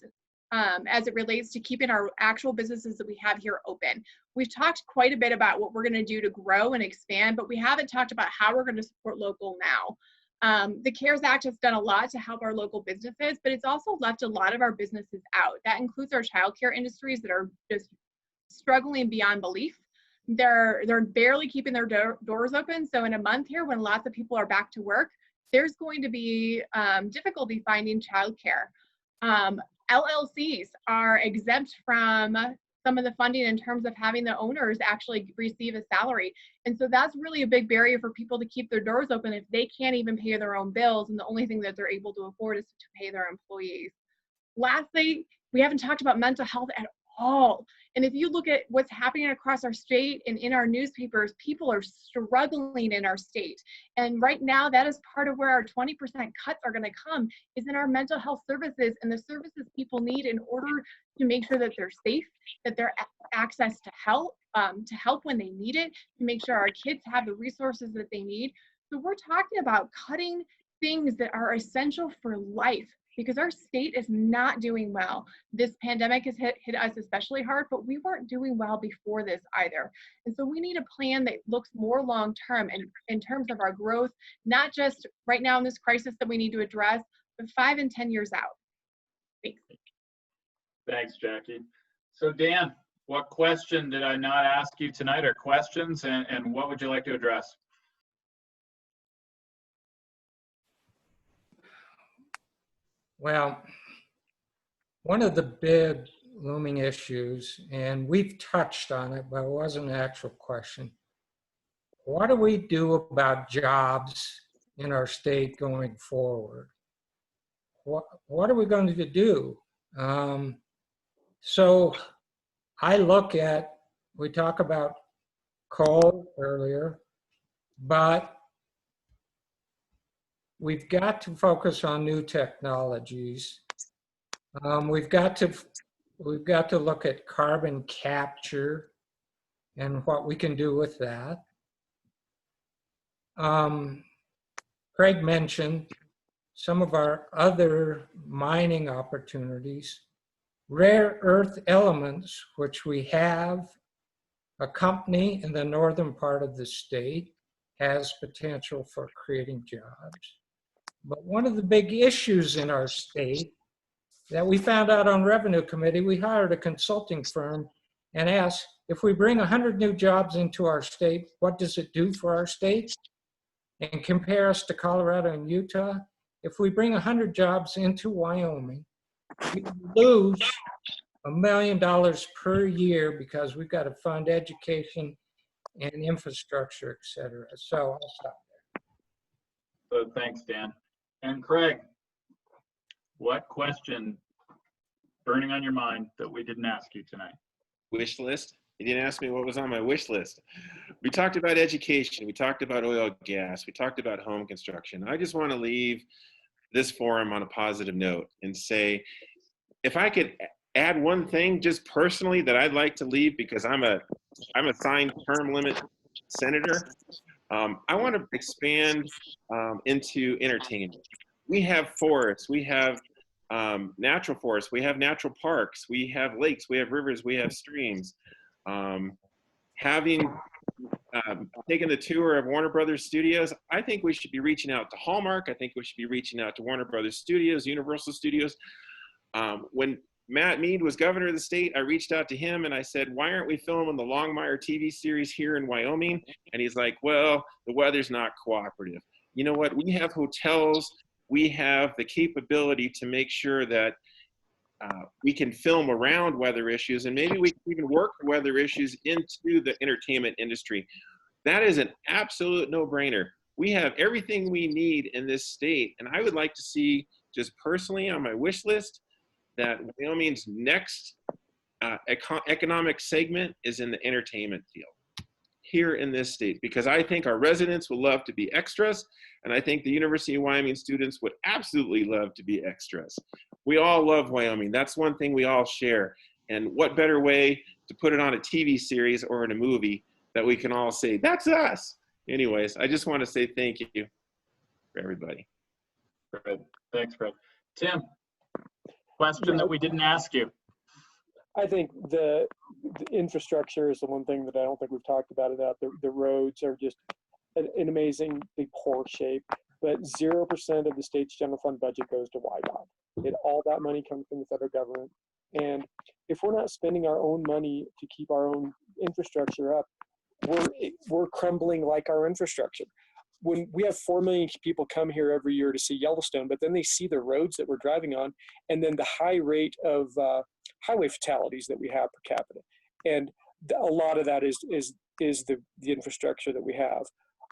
as it relates to keeping our actual businesses that we have here open. We've talked quite a bit about what we're going to do to grow and expand, but we haven't talked about how we're going to support local now. The CARES Act has done a lot to help our local businesses, but it's also left a lot of our businesses out. That includes our childcare industries that are just struggling beyond belief. They're barely keeping their doors open. So in a month here, when lots of people are back to work, there's going to be difficulty finding childcare. LLCs are exempt from some of the funding in terms of having the owners actually receive a salary. And so that's really a big barrier for people to keep their doors open if they can't even pay their own bills, and the only thing that they're able to afford is to pay their employees. Lastly, we haven't talked about mental health at all. And if you look at what's happening across our state and in our newspapers, people are struggling in our state. And right now, that is part of where our 20% cuts are going to come, is in our mental health services and the services people need in order to make sure that they're safe, that they're access to help when they need it, to make sure our kids have the resources that they need. So we're talking about cutting things that are essential for life, because our state is not doing well. This pandemic has hit us especially hard, but we weren't doing well before this either. And so we need a plan that looks more long-term and in terms of our growth, not just right now in this crisis that we need to address, but 5 and 10 years out. Thanks. Thanks, Jackie. So Dan, what question did I not ask you tonight, or questions, and what would you like to address? Well, one of the big looming issues, and we've touched on it, but it wasn't an actual question. What do we do about jobs in our state going forward? What are we going to do? So I look at, we talk about coal earlier, but we've got to focus on new technologies. We've got to look at carbon capture and what we can do with that. Craig mentioned some of our other mining opportunities, rare earth elements, which we have a company in the northern part of the state has potential for creating jobs. But one of the big issues in our state that we found out on Revenue Committee, we hired a consulting firm and asked, if we bring 100 new jobs into our state, what does it do for our state? And compare us to Colorado and Utah. If we bring 100 jobs into Wyoming, we lose $1 million per year because we've got to fund education and infrastructure, et cetera. So I'll stop there. So thanks, Dan. And Craig, what question burning on your mind that we didn't ask you tonight? Wish list? You didn't ask me what was on my wish list. We talked about education. We talked about oil, gas. We talked about home construction. I just want to leave this forum on a positive note and say, if I could add one thing just personally that I'd like to leave, because I'm a signed term limit senator, I want to expand into entertainment. We have forests, we have natural forests, we have natural parks, we have lakes, we have rivers, we have streams. Having taken the tour of Warner Brothers Studios, I think we should be reaching out to Hallmark. I think we should be reaching out to Warner Brothers Studios, Universal Studios. When Matt Mead was governor of the state, I reached out to him and I said, why aren't we filming the Longmire TV series here in Wyoming? And he's like, well, the weather's not cooperative. You know what? We have hotels. We have the capability to make sure that we can film around weather issues, and maybe we can even work weather issues into the entertainment industry. That is an absolute no-brainer. We have everything we need in this state. And I would like to see, just personally on my wish list, that Wyoming's next economic segment is in the entertainment field here in this state, because I think our residents would love to be extras, and I think the University of Wyoming students would absolutely love to be extras. We all love Wyoming. That's one thing we all share. And what better way to put it on a TV series or in a movie that we can all say, that's us. Anyways, I just want to say thank you for everybody. Fred. Thanks, Fred. Tim, question that we didn't ask you. I think the infrastructure is the one thing that I don't think we've talked about enough. The roads are just in amazingly poor shape, but 0% of the state's general fund budget goes to WYDOT. All that money comes from the federal government. And if we're not spending our own money to keep our own infrastructure up, we're crumbling like our infrastructure. When we have 4 million people come here every year to see Yellowstone, but then they see the roads that we're driving on, and then the high rate of highway fatalities that we have per capita, and a lot of that is the infrastructure that we have.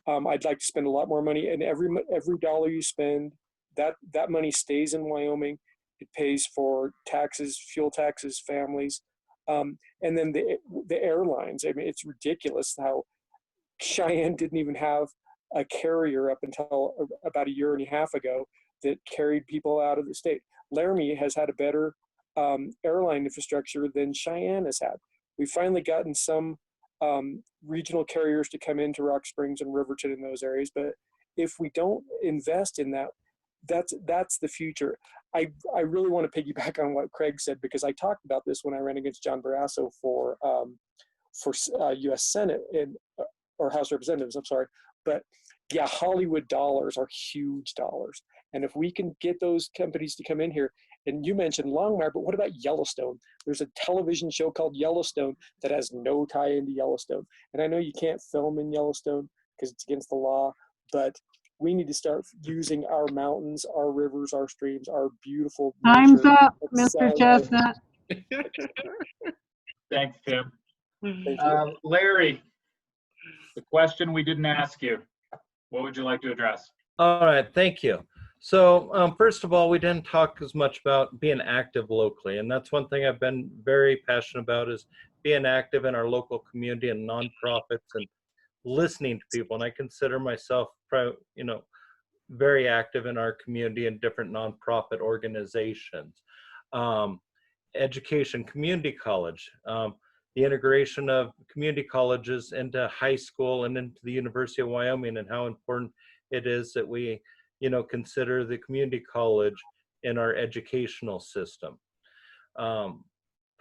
I'd like to spend a lot more money, and every dollar you spend, that money stays in Wyoming. It pays for taxes, fuel taxes, families, and then the airlines. I mean, it's ridiculous how Cheyenne didn't even have a carrier up until about a year and a half ago that carried people out of the state. Laramie has had a better airline infrastructure than Cheyenne has had. We've finally gotten some regional carriers to come into Rock Springs and Riverton in those areas, but if we don't invest in that, that's the future. I really want to piggyback on what Craig said, because I talked about this when I ran against John Barrasso for U.S. Senate or House of Representatives. I'm sorry, but yeah, Hollywood dollars are huge dollars, and if we can get those companies to come in here, and you mentioned Longmire, but what about Yellowstone? There's a television show called Yellowstone that has no tie into Yellowstone, and I know you can't film in Yellowstone because it's against the law, but we need to start using our mountains, our rivers, our streams, our beautiful Time's nature. up, Mr. Chestnut. Thanks, Tim. Thank you. Larry, the question we didn't ask you, what would you like to address? All right, thank you. So first of all, we didn't talk as much about being active locally, and that's one thing I've been very passionate about, is being active in our local community and nonprofits and listening to people. And I consider myself, very active in our community and different nonprofit organizations. Education, community college, the integration of community colleges into high school and into the University of Wyoming, and how important it is that we consider the community college in our educational system.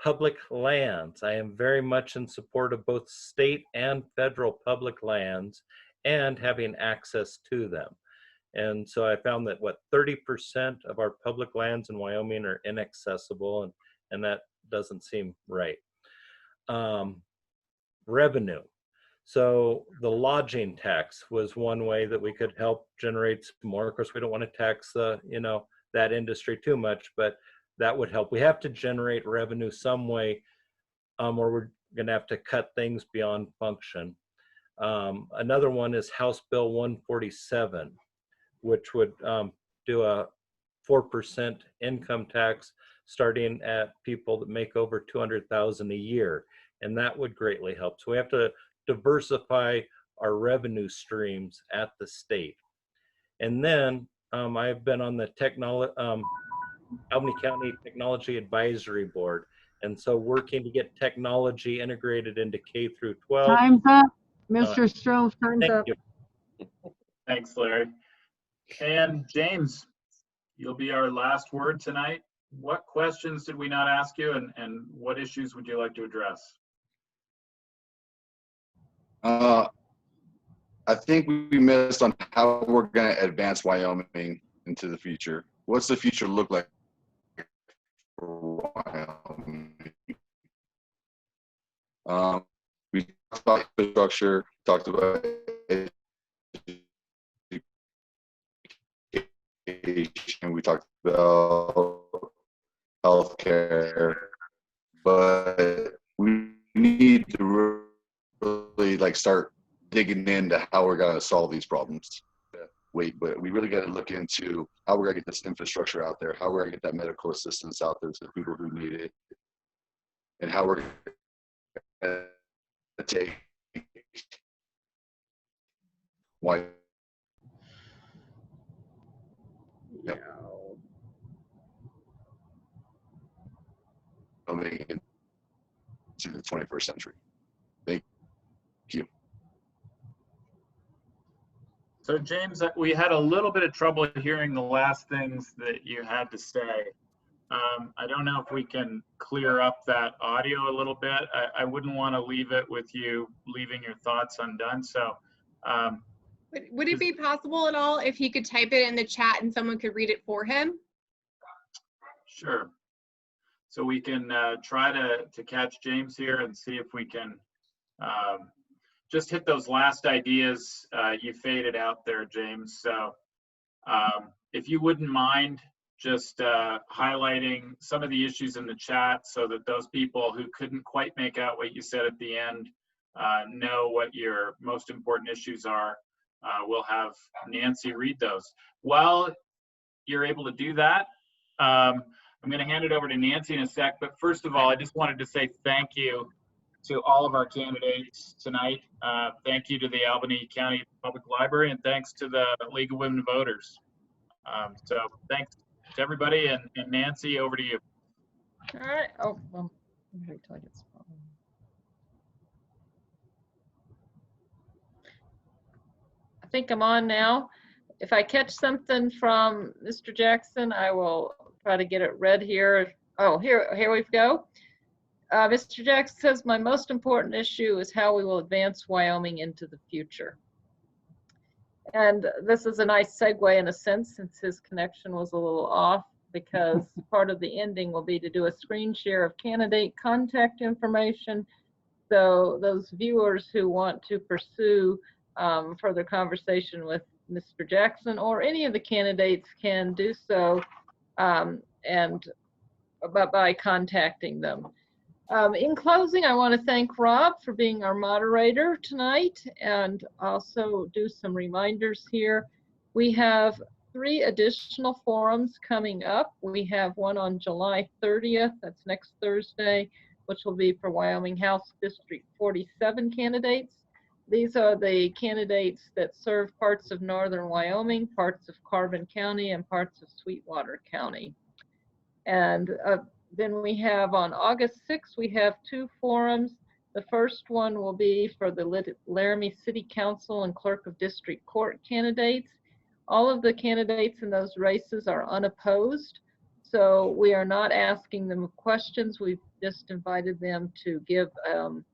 Public lands. I am very much in support of both state and federal public lands and having access to them. And so I found that 30% of our public lands in Wyoming are inaccessible, and that doesn't seem right. Revenue. So the lodging tax was one way that we could help generate some more. Of course, we don't want to tax that industry too much, but that would help. We have to generate revenue some way, or we're going to have to cut things beyond function. Another one is House Bill 147, which would do a 4% income tax starting at people that make over $200,000 a year, and that would greatly help. So we have to diversify our revenue streams at the state. And then I've been on the Albany County Technology Advisory Board, and so working to get technology integrated into K through 12. Time's up, Mr. Stroh, time's up. You. Thanks, Larry. And James, you'll be our last word tonight. What questions did we not ask you, and what issues would you like to address? I think we missed on how we're going to advance Wyoming into the future. What's the future look like for Wyoming? We talked about infrastructure, talked about education, we talked about healthcare, but we need to really start digging into how we're going to solve these problems. wait, but we really got to look into how we're going to get this infrastructure out there, how we're going to get that medical assistance out there to the people who need it, and how we're going to take why. Yep. Make it to the 21st century. Thank you. So James, we had a little bit of trouble hearing the last things that you had to say. I don't know if we can clear up that audio a little bit. I wouldn't want to leave it with you leaving your thoughts undone. So Would it be possible at all if he could type it in the chat and someone could read it for him? sure. So we can try to catch James here and see if we can just hit those last ideas. You faded out there, James. So if you wouldn't mind just highlighting some of the issues in the chat so that those people who couldn't quite make out what you said at the end know what your most important issues are. We'll have Nancy read those. While you're able to do that, I'm going to hand it over to Nancy in a sec. But first of all, I just wanted to say thank you to all of our candidates tonight. Thank you to the Albany County Public Library, and thanks to the League of Women Voters. So thanks to everybody, and Nancy, over to you. All right. Oh, well, wait till I get started. I think I'm on now. If I catch something from Mr. Jackson, I will try to get it read here. Oh, here we go. Mr. Jackson says, my most important issue is how we will advance Wyoming into the future. And this is a nice segue in a sense, since his connection was a little off, because part of the ending will be to do a screen share of candidate contact information. So those viewers who want to pursue further conversation with Mr. Jackson or any of the candidates can do so by contacting them. In closing, I want to thank Rob for being our moderator tonight, and also do some reminders here. We have 3 additional forums coming up. We have one on July 30th, that's next Thursday, which will be for Wyoming House District 47 candidates. These are the candidates that serve parts of northern Wyoming, parts of Carbon County, and parts of Sweetwater County. And then we have on August 6th, we have 2 forums. The first one will be for the Laramie City Council and Clerk of District Court candidates. All of the candidates in those races are unopposed, so we are not asking them questions. We've just invited them to give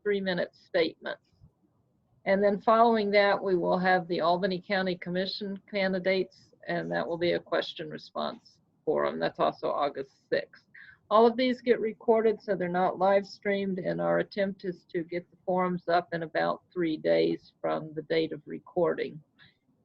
3-minute statements. And then following that, we will have the Albany County Commission candidates, and that will be a question response forum. That's also August 6th. All of these get recorded, so they're not live streamed, and our attempt is to get the forums up in about 3 days from the date of recording.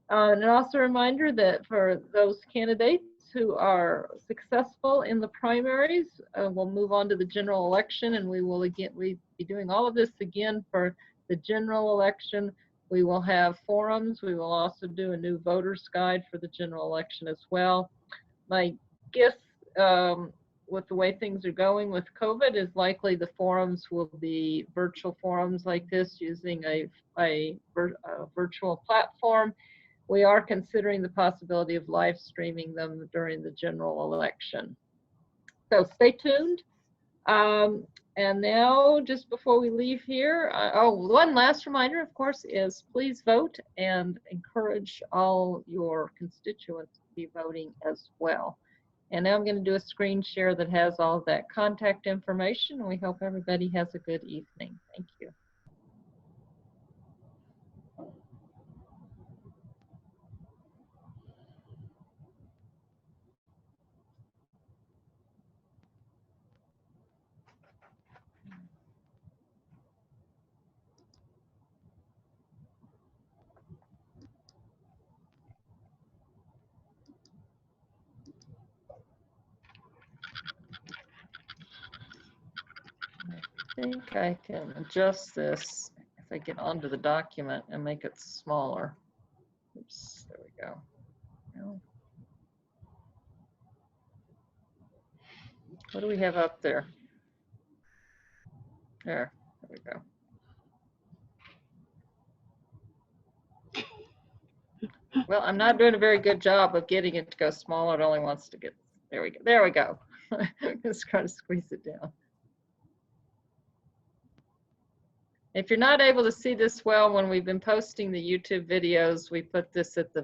And also a reminder that for those candidates who are successful in the primaries, we'll move on to the general election, and we'll be doing all of this again for the general election. We will have forums. We will also do a new voter's guide for the general election as well. My guess with the way things are going with COVID is likely the forums will be virtual forums like this, using a virtual platform. We are considering the possibility of live streaming them during the general election. So stay tuned. And now, just before we leave here, one last reminder, of course, is please vote and encourage all your constituents to be voting as well. And now I'm going to do a screen share that has all of that contact information, and we hope everybody has a good evening. Thank you. I think I can adjust this if I get onto the document and make it smaller. Oops, there we go. No. What do we have up there? There we go. Well, I'm not doing a very good job of getting it to go smaller. It only wants to get, there we go. There we go. Just try to squeeze it down. If you're not able to see this well, when we've been posting the YouTube videos, we put this at the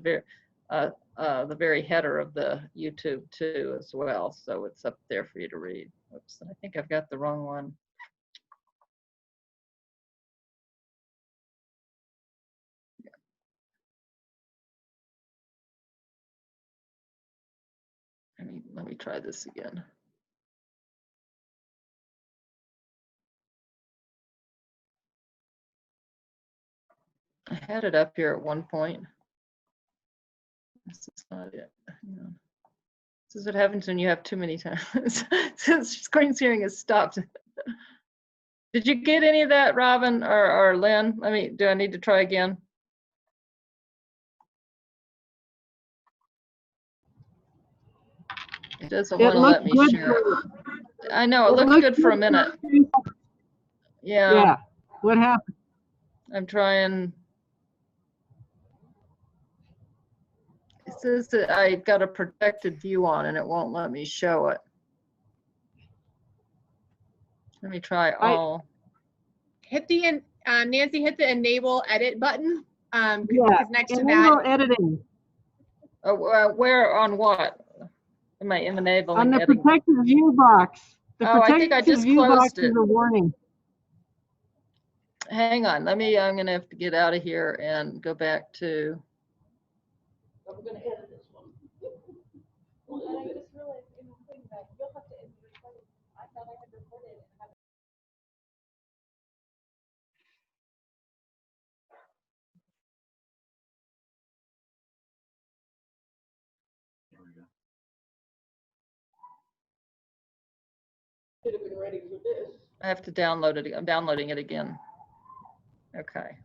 very header of the YouTube too as well. So it's up there for you to read. Oops, I think I've got the wrong one. Let me try this again. I had it up here at one point. This is not it. Hang on. This is what happens when you have too many times. Screen sharing has stopped. Did you get any of that, Robin or Lynn? Do I need to try again? It doesn't want to let me share it. I know, it looked good for a minute. Yeah. Yeah. What happened? I'm trying. It says that I got a protected view on and it won't let me show it. Let me try all. Hit the, Nancy, hit the enable edit button. Yeah, Because next to enable that, editing. Oh, where on what? Am I enabling On the editing? protected view box. The Oh, I think I protected just view box closed it. is a warning. Hang on, I'm gonna have to get out of here and go back to. I'm gonna edit this one. Well, and I just realized in putting that, you'll have to edit your recording. I thought I had recorded it. There we go. Should have been ready for this. I have to download it. I'm downloading it again. Okay.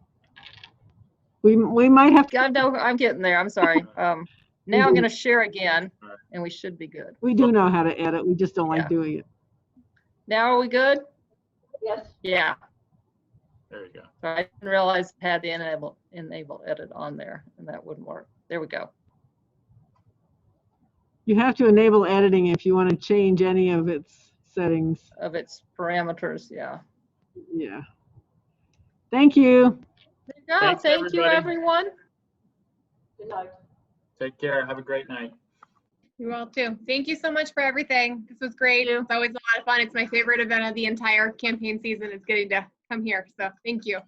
We might have to. Yeah, no, I'm getting there. I'm sorry. Now I'm going to share again, and we should be good. We do know how to edit. We just don't like doing it. Now are we good? Yes. Yeah. There you go. So I didn't realize I had the enable edit on there, and that wouldn't work. There we go. You have to enable editing if you want to change any of its settings. Of its parameters, yeah. Yeah. Thank you. There you go. Thanks, Thank you, everybody. everyone. Good night. Take care. Have a great night. you all too. Thank you so much for everything. This was great. It's always a lot of fun. It's my favorite event of the entire campaign season. It's getting to come here. So thank you.